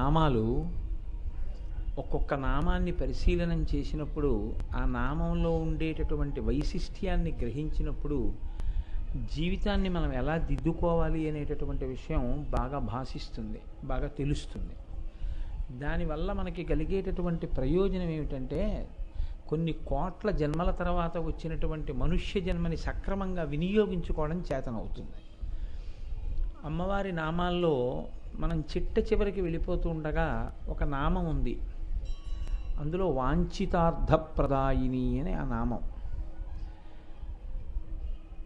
నామాలు ఒక్కొక్క నామాన్ని పరిశీలనం చేసినప్పుడు ఆ నామంలో ఉండేటటువంటి వైశిష్ట్యాన్ని గ్రహించినప్పుడు జీవితాన్ని మనం ఎలా దిద్దుకోవాలి అనేటటువంటి విషయం బాగా భాషిస్తుంది, బాగా తెలుస్తుంది. దానివల్ల మనకి కలిగేటటువంటి ప్రయోజనం ఏమిటంటే కొన్ని కోట్ల జన్మల తర్వాత వచ్చినటువంటి మనుష్య జన్మని సక్రమంగా వినియోగించుకోవడం చేతనవుతుంది. అమ్మవారి నామాల్లో మనం చిట్ట చివరికి వెళ్ళిపోతూ ఉండగా ఒక నామం ఉంది, అందులో వాంఛితార్థప్రదాయిని అని ఆ నామం.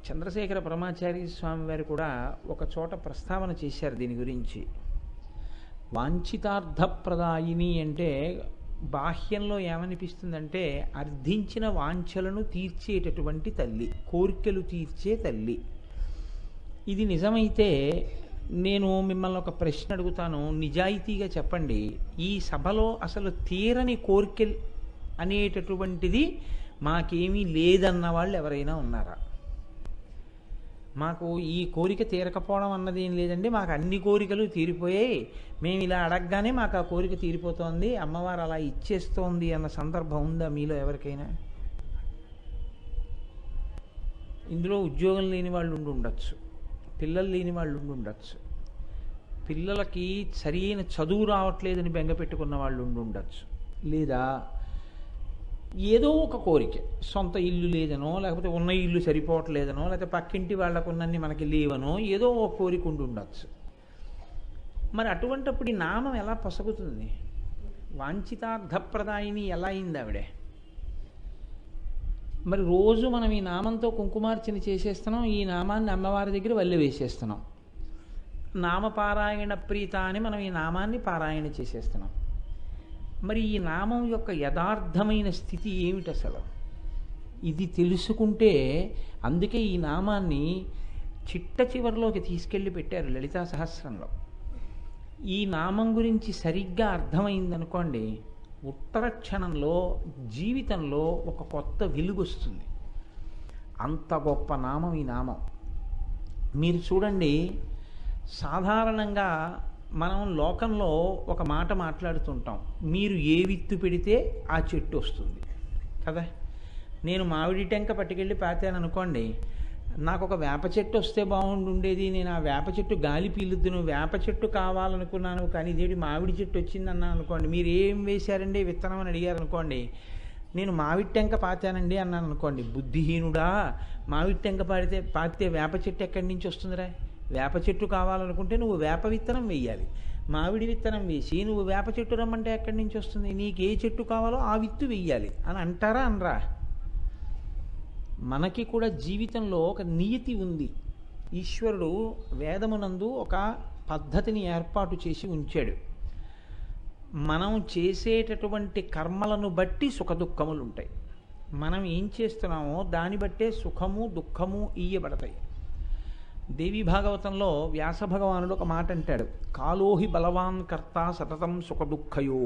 చంద్రశేఖర పరమాచార్య స్వామి వారు కూడా ఒక చోట ప్రస్తావన చేశారు దీని గురించి. వాంఛితార్థప్రదాయిని అంటే బాహ్యంలో ఏమనిపిస్తుందంటే అర్థించిన వాంఛలను తీర్చేటటువంటి తల్లి, కోరికలు తీర్చే తల్లి. ఇది నిజమైతే నేను మిమ్మల్ని ఒక ప్రశ్న అడుగుతాను, నిజాయితీగా చెప్పండి, ఈ సభలో అసలు తీరని కోరికలు అనేటటువంటిది మాకేమీ లేదన్న వాళ్ళు ఎవరైనా ఉన్నారా? మాకు ఈ కోరిక తీరకపోవడం అన్నది ఏం లేదండి, మాకు అన్ని కోరికలు తీరిపోయాయి, మేము ఇలా అడగగానే మాకు ఆ కోరిక తీరిపోతోంది, అమ్మవారు అలా ఇచ్చేస్తోంది అన్న సందర్భం ఉందా మీలో ఎవరికైనా? ఇందులో ఉద్యోగం లేని వాళ్ళు ఉండి ఉండొచ్చు, పిల్లలు లేని వాళ్ళు ఉండి ఉండొచ్చు, పిల్లలకి సరైన చదువు రావట్లేదని బెంగ పెట్టుకున్న వాళ్ళు ఉండి ఉండొచ్చు, లేదా ఏదో ఒక కోరిక, సొంత ఇల్లు లేదనో, లేకపోతే ఉన్న ఇల్లు సరిపోవట్లేదనో, లేకపోతే పక్కింటి వాళ్ళకున్నన్ని మనకి లేవనో ఏదో ఒక కోరిక ఉండి ఉండొచ్చు. మరి అటువంటప్పుడు ఈ నామం ఎలా పొసగుతుంది? వాంఛితార్థప్రదాయిని ఎలా అయింది ఆవిడే? మరి రోజు మనం ఈ నామంతో కుంకుమార్చన చేసేస్తున్నాం, ఈ నామాన్ని అమ్మవారి దగ్గర వల్లె వేసేస్తున్నాం, నామపారాయణ ప్రీత అని మనం ఈ నామాన్ని పారాయణ చేసేస్తున్నాం. మరి ఈ నామం యొక్క యథార్థమైన స్థితి ఏమిటి అసలు? ఇది తెలుసుకుంటే, అందుకే ఈ నామాన్ని చిట్ట చివరిలోకి తీసుకెళ్ళి పెట్టారు లలితా సహస్రంలో. ఈ నామం గురించి సరిగ్గా అర్థమైందనుకోండి, ఉత్తర క్షణంలో జీవితంలో ఒక కొత్త వెలుగు వస్తుంది. అంత గొప్ప నామం ఈ నామం. మీరు చూడండి, సాధారణంగా మనం లోకంలో ఒక మాట మాట్లాడుతుంటాం, మీరు ఏ విత్తు పెడితే ఆ చెట్టు వస్తుంది కదా. నేను మామిడి టెంక పట్టుకెళ్ళి పాతాను అనుకోండి, నాకు ఒక వేప చెట్టు వస్తే బాగుండుండేది, నేను ఆ వేప చెట్టు గాలి పీలుద్దును, వేప చెట్టు కావాలనుకున్నాను, కానీ ఇదేంటి మామిడి చెట్టు వచ్చిందన్నాను అనుకోండి. మీరు ఏం వేశారండి విత్తనం అని అడిగారు అనుకోండి, నేను మామిడి టెంక పాతానండి అన్నాను అనుకోండి. బుద్ధిహీనుడా, మామిడి టెంక పాతితే వేప చెట్టు ఎక్కడి నుంచి వస్తుందిరా? వేప చెట్టు కావాలనుకుంటే నువ్వు వేప విత్తనం వేయాలి, మామిడి విత్తనం వేసి నువ్వు వేప చెట్టు రమ్మంటే ఎక్కడి నుంచి వస్తుంది? నీకు ఏ చెట్టు కావాలో ఆ విత్తు వెయ్యాలి అని అంటారా అనరా? మనకి కూడా జీవితంలో ఒక నియతి ఉంది. ఈశ్వరుడు వేదమునందు ఒక పద్ధతిని ఏర్పాటు చేసి ఉంచాడు. మనం చేసేటటువంటి కర్మలను బట్టి సుఖదుఖములు ఉంటాయి. మనం ఏం చేస్తున్నామో దాన్ని బట్టే సుఖము దుఃఖము ఇయ్యబడతాయి. దేవీ భాగవతంలో వ్యాస భగవానుడు ఒక మాట అంటాడు, కాలోహి బలవాన్ కర్త సతతం సుఖదుఃఖయో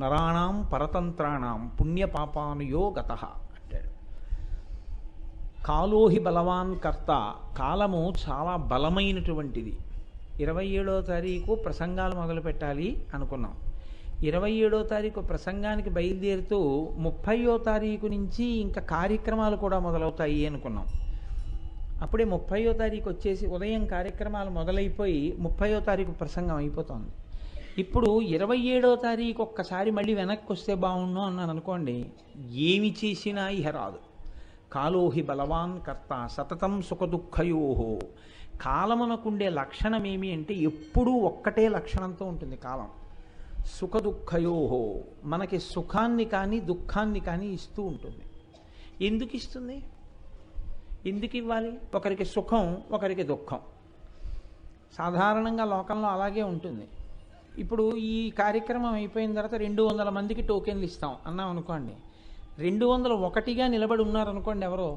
నరాణం పరతంత్రాణం పుణ్యపాపానుయో గతః అంటాడు. కాలోహి బలవాన్ కర్త, కాలము చాలా బలమైనటువంటిది. 27వ తారీఖు ప్రసంగాలు మొదలు పెట్టాలి అనుకున్నాం. 27వ తారీఖు ప్రసంగానికి బయలుదేరుతూ 30వ తారీఖు నుంచి ఇంకా కార్యక్రమాలు కూడా మొదలవుతాయి అనుకున్నాం. అప్పుడే 30వ తారీఖు వచ్చేసి ఉదయం కార్యక్రమాలు మొదలైపోయి 30వ తారీఖు ప్రసంగం అయిపోతుంది. ఇప్పుడు 27వ తారీఖు ఒక్కసారి మళ్ళీ వెనక్కి వస్తే బాగుండు అన్నాను అనుకోండి, ఏమి చేసినా ఇహ రాదు. కాలోహి బలవాన్ కర్త సతతం సుఖదుఃఖయోహో. కాలమునకుండే లక్షణం ఏమి అంటే ఎప్పుడూ ఒక్కటే లక్షణంతో ఉంటుంది కాలం. సుఖదుఃఖయోహో, మనకి సుఖాన్ని కానీ దుఃఖాన్ని కానీ ఇస్తూ ఉంటుంది. ఎందుకు ఇస్తుంది? ఎందుకు ఇవ్వాలి? ఒకరికి సుఖం, ఒకరికి దుఃఖం. సాధారణంగా లోకంలో అలాగే ఉంటుంది. ఇప్పుడు ఈ కార్యక్రమం అయిపోయిన తర్వాత 200 మందికి టోకెన్లు ఇస్తాం అన్నాం అనుకోండి, 201గా నిలబడి ఉన్నారనుకోండి ఎవరో,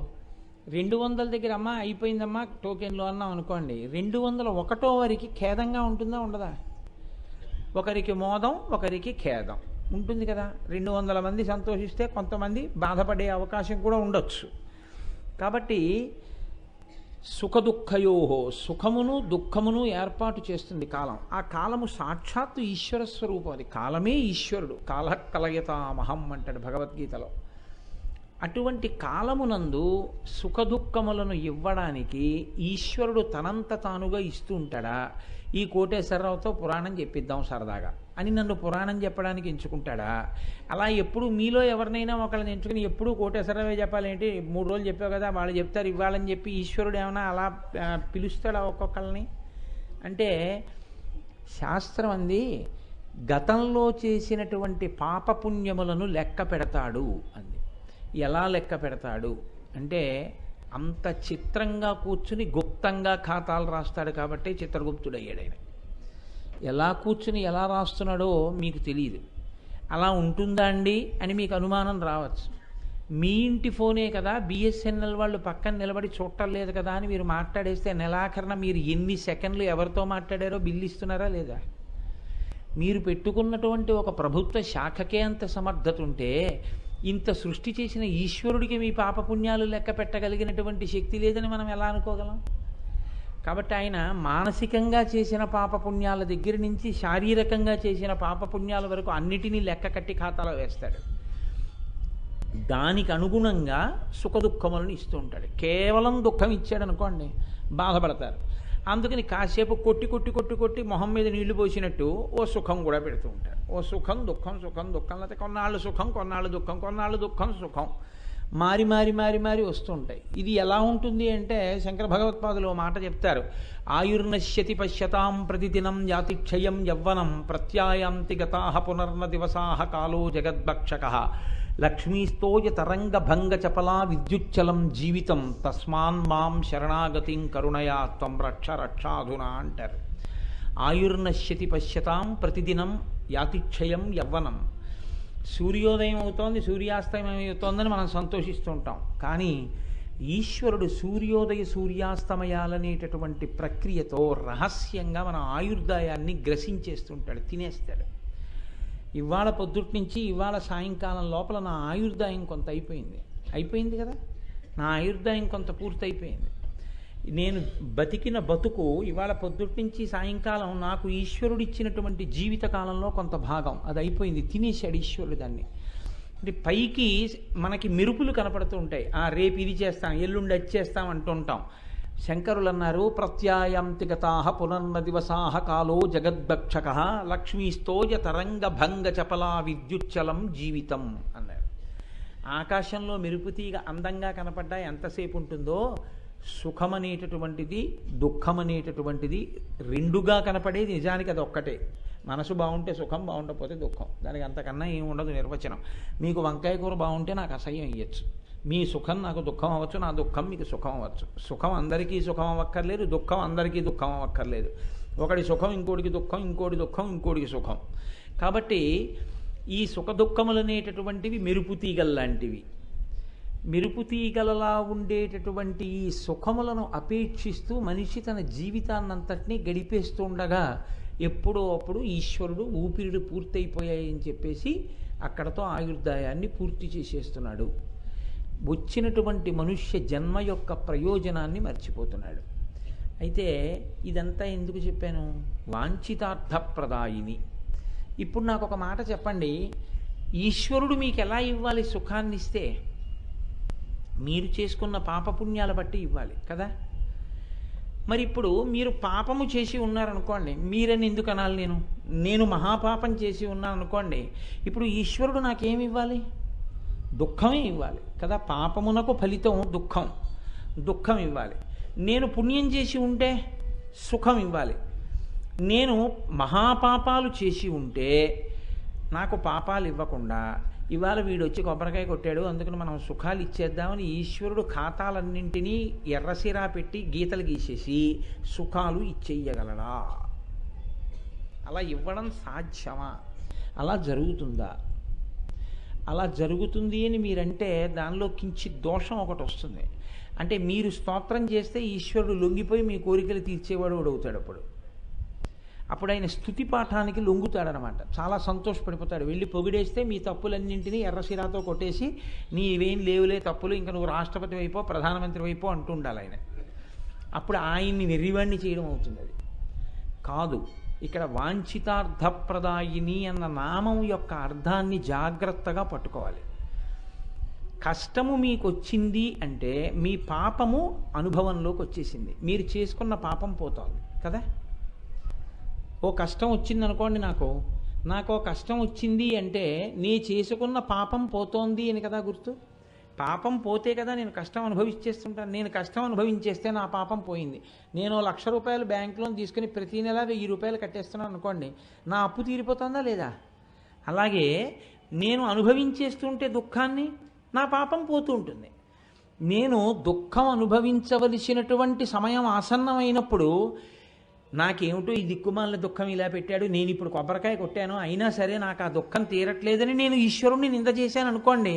200 దగ్గర అమ్మా అయిపోయిందమ్మా టోకెన్లు అన్నాం అనుకోండి, 201 వారికి ఖేదంగా ఉంటుందా ఉండదా? ఒకరికి మోదం, ఒకరికి ఖేదం ఉంటుంది కదా. 200 మంది సంతోషిస్తే కొంతమంది బాధపడే అవకాశం కూడా ఉండొచ్చు. కాబట్టి సుఖదుఃఖయోహో, సుఖమును దుఃఖమును ఏర్పాటు చేస్తుంది కాలం. ఆ కాలము సాక్షాత్తు ఈశ్వర స్వరూపం. అది కాలమే ఈశ్వరుడు. కాల కలయతామహం అంటాడు భగవద్గీతలో. అటువంటి కాలమునందు సుఖదుఃఖములను ఇవ్వడానికి ఈశ్వరుడు తనంత తానుగా ఇస్తూ ఉంటాడా? ఈ కోటేశ్వరరావుతో పురాణం చెప్పిద్దాం సరదాగా అని నన్ను పురాణం చెప్పడానికి ఎంచుకుంటాడా? అలా ఎప్పుడు మీలో ఎవరినైనా ఒకళ్ళని ఎంచుకుని ఎప్పుడు కోటేశ్వరరావే చెప్పాలేంటి, 3 రోజులు చెప్పావు కదా వాళ్ళు చెప్తారు ఇవ్వాలని చెప్పి ఈశ్వరుడు ఏమైనా అలా పిలుస్తాడా ఒక్కొక్కళ్ళని? అంటే శాస్త్రం అంది గతంలో చేసినటువంటి పాపపుణ్యములను లెక్క పెడతాడు అంది. ఎలా లెక్క పెడతాడు అంటే అంత చిత్రంగా కూర్చుని గుప్తంగా ఖాతాలు రాస్తాడు కాబట్టి చిత్రగుప్తుడు అయ్యాడు ఆయన. ఎలా కూర్చుని ఎలా రాస్తున్నాడో మీకు తెలియదు. అలా ఉంటుందా అండి అని మీకు అనుమానం రావచ్చు. మీ ఇంటి ఫోనే కదా, బిఎస్ఎన్ఎల్ వాళ్ళు పక్కన నిలబడి చూడటం లేదు కదా అని మీరు మాట్లాడేస్తే నెలాఖరణ మీరు ఎన్ని సెకండ్లు ఎవరితో మాట్లాడారో బిల్లు ఇస్తున్నారా లేదా? మీరు పెట్టుకున్నటువంటి ఒక ప్రభుత్వ శాఖకే అంత సమర్థత ఉంటే ఇంత సృష్టి చేసిన ఈశ్వరుడికి మీ పాపపుణ్యాలు లెక్క పెట్టగలిగినటువంటి శక్తి లేదని మనం ఎలా అనుకోగలం? కాబట్టి ఆయన మానసికంగా చేసిన పాపపుణ్యాల దగ్గర నుంచి శారీరకంగా చేసిన పాపపుణ్యాల వరకు అన్నిటినీ లెక్క కట్టి ఖాతాలో వేస్తాడు. దానికి అనుగుణంగా సుఖదుఖములను ఇస్తూ ఉంటాడు. కేవలం దుఃఖం ఇచ్చాడు అనుకోండి బాధపడతారు. అందుకని కాసేపు కొట్టి కొట్టి కొట్టి కొట్టి మొహం మీద నీళ్లు పోసినట్టు ఓ సుఖం కూడా పెడుతూ ఉంటారు. ఓ సుఖం దుఃఖం సుఖం దుఃఖం, లేకపోతే కొన్నాళ్ళు సుఖం కొన్నాళ్ళు దుఃఖం కొన్నాళ్ళు దుఃఖం సుఖం మారి మారి మారి మారి వస్తూ ఉంటాయి. ఇది ఎలా ఉంటుంది అంటే శంకర భగవత్పాదులు ఓ మాట చెప్తారు. ఆయుర్నశ్యతి పశ్యతాం ప్రతిదినం యాతిక్షయం యవ్వనం ప్రత్యాయాంతి గతాః పునర్న దివసాః కాలో జగద్భక్షకః లక్ష్మీస్తోయ తరంగ భంగ చపలా విద్యుచ్చలం జీవితం తస్మాన్ మాం శరణాగతిం కరుణయా త్వం రక్ష రక్షాధునా అంటారు. ఆయుర్నశ్యతి పశ్యతాం ప్రతిదినం యాతిక్షయం యవ్వనం. సూర్యోదయం అవుతోంది సూర్యాస్తమయం అవుతోందని మనం సంతోషిస్తూ ఉంటాం. కానీ ఈశ్వరుడు సూర్యోదయ సూర్యాస్తమయాలనేటటువంటి ప్రక్రియతో రహస్యంగా మన ఆయుర్దాయాన్ని గ్రసించేస్తుంటాడు, తినేస్తాడు. ఇవాళ పొద్దుటి నుంచి ఇవాళ సాయంకాలం లోపల నా ఆయుర్దాయం కొంత అయిపోయింది కదా, నా ఆయుర్దాయం కొంత పూర్తయిపోయింది. నేను బతికిన బతుకు ఇవాళ పొద్దుటి నుంచి సాయంకాలం నాకు ఈశ్వరుడు ఇచ్చినటువంటి జీవితకాలంలో కొంత భాగం అది అయిపోయింది, తినేశాడు ఈశ్వరుడు దాన్ని. అంటే పైకి మనకి మెరుపులు కనపడుతూ ఉంటాయి. రేపు ఇది చేస్తాం ఎల్లుండి అది చేస్తాం అంటుంటాం. శంకరులు అన్నారు ప్రత్యాయాంతి గతాః పునర్న దివసాః కాలో జగద్భక్షకః లక్ష్మీస్తోయ తరంగ భంగ చపలా విద్యుచ్చలం జీవితం అన్నారు. ఆకాశంలో మెరుపుతీగ అందంగా కనపడ్డా ఎంతసేపు ఉంటుందో సుఖమనేటటువంటిది దుఃఖమనేటటువంటిది రెండుగా కనపడేది నిజానికి అది ఒక్కటే. మనసు బాగుంటే సుఖం, బాగుండకపోతే దుఃఖం. దానికి అంతకన్నా ఏమి ఉండదు నిర్వచనం. మీకు వంకాయ కూర బాగుంటే నాకు అసహ్యం ఇయ్యచ్చు, మీ సుఖం నాకు దుఃఖం అవ్వచ్చు, నా దుఃఖం మీకు సుఖం అవ్వచ్చు. సుఖం అందరికీ సుఖం అవ్వక్కర్లేదు, దుఃఖం అందరికీ దుఃఖం అవ్వక్కర్లేదు. ఒకటి సుఖం ఇంకోటికి దుఃఖం, ఇంకోటి దుఃఖం ఇంకోటికి సుఖం. కాబట్టి ఈ సుఖ దుఃఖములనేటటువంటివి మెరుపు తీగల్లాంటివి. మెరుపు తీగలలా ఉండేటటువంటి ఈ సుఖములను అపేక్షిస్తూ మనిషి తన జీవితాన్నంతటినీ గడిపేస్తూ ఉండగా ఎప్పుడో అప్పుడు ఈశ్వరుడు ఊపిరిడు పూర్తయిపోయాయని చెప్పేసి అక్కడతో ఆయుర్దాయాన్ని పూర్తి చేసేస్తున్నాడు. వచ్చినటువంటి మనుష్య జన్మ యొక్క ప్రయోజనాన్ని మర్చిపోతున్నాడు. అయితే ఇదంతా ఎందుకు చెప్పాను? వాంఛితార్థప్రదాయిని. ఇప్పుడు నాకు ఒక మాట చెప్పండి, ఈశ్వరుడు మీకు ఎలా ఇవ్వాలి? సుఖాన్ని ఇస్తే మీరు చేసుకున్న పాపపుణ్యాల బట్టి ఇవ్వాలి కదా. మరి ఇప్పుడు మీరు పాపము చేసి ఉన్నారనుకోండి, మీరని ఎందుకు అనాలి? నేను మహాపాపం చేసి ఉన్నాను అనుకోండి, ఇప్పుడు ఈశ్వరుడు నాకేమి ఇవ్వాలి? దుఃఖమే ఇవ్వాలి కదా. పాపమునకు ఫలితం దుఃఖం ఇవ్వాలి. నేను పుణ్యం చేసి ఉంటే సుఖం ఇవ్వాలి. నేను మహాపాపాలు చేసి ఉంటే నాకు పాపాలు ఇవ్వకుండా ఇవాళ వీడు వచ్చి కొబ్బరికాయ కొట్టాడు అందుకని మనం సుఖాలు ఇచ్చేద్దామని ఈశ్వరుడు ఖాతాలన్నింటినీ ఎర్రసిరా పెట్టి గీతలు గీసేసి సుఖాలు ఇచ్చేయగలడా? అలా ఇవ్వడం సాధ్యమా? అలా జరుగుతుందా? అలా జరుగుతుంది అని మీరంటే దానిలో కించిత్ దోషం ఒకటి వస్తుంది. అంటే మీరు స్తోత్రం చేస్తే ఈశ్వరుడు లొంగిపోయి మీ కోరికలు తీర్చేవాడు అవుతాడు. అప్పుడు ఆయన స్తుతి పాఠానికి లొంగుతాడనమాట. చాలా సంతోషపడిపోతాడు. వెళ్ళి పొగిడేస్తే మీ తప్పులన్నింటినీ ఎర్రసిరాతో కొట్టేసి నీవేం లేవులే తప్పులు, ఇంకా నువ్వు రాష్ట్రపతి వైపో ప్రధానమంత్రి వైపో అంటూ ఉండాలి ఆయన. అప్పుడు ఆయన్ని వెర్రివాణ్ణి చేయడం అవుతుంది. అది కాదు. ఇక్కడ వాంఛితార్థప్రదాయిని అన్న నామం యొక్క అర్థాన్ని జాగ్రత్తగా పట్టుకోవాలి. కష్టము మీకు వచ్చింది అంటే మీ పాపము అనుభవంలోకి వచ్చేసింది, మీరు చేసుకున్న పాపం పోతుంది కదా. ఓ కష్టం వచ్చింది అనుకోండి, నాకు కష్టం వచ్చింది అంటే నీ చేసుకున్న పాపం పోతోంది అని కదా గుర్తు. పాపం పోతే కదా నేను కష్టం అనుభవించేస్తుంటాను. నేను కష్టం అనుభవించేస్తే నా పాపం పోయింది. నేను 1,00,000 రూపాయలు బ్యాంకులో తీసుకుని ప్రతి నెల 1,000 రూపాయలు కట్టేస్తున్నాను అనుకోండి, నా అప్పు తీరిపోతుందా లేదా? అలాగే నేను అనుభవించేస్తుంటే దుఃఖాన్ని, నా పాపం పోతూ ఉంటుంది. నేను దుఃఖం అనుభవించవలసినటువంటి సమయం ఆసన్నమైనప్పుడు నాకేమిటో ఈ దిక్కుమాలిన దుఃఖం ఇలా పెట్టాడు, నేను ఇప్పుడు కొబ్బరికాయ కొట్టాను అయినా సరే నాకు ఆ దుఃఖం తీరట్లేదని నేను ఈశ్వరుణ్ణి నింద చేశాను అనుకోండి,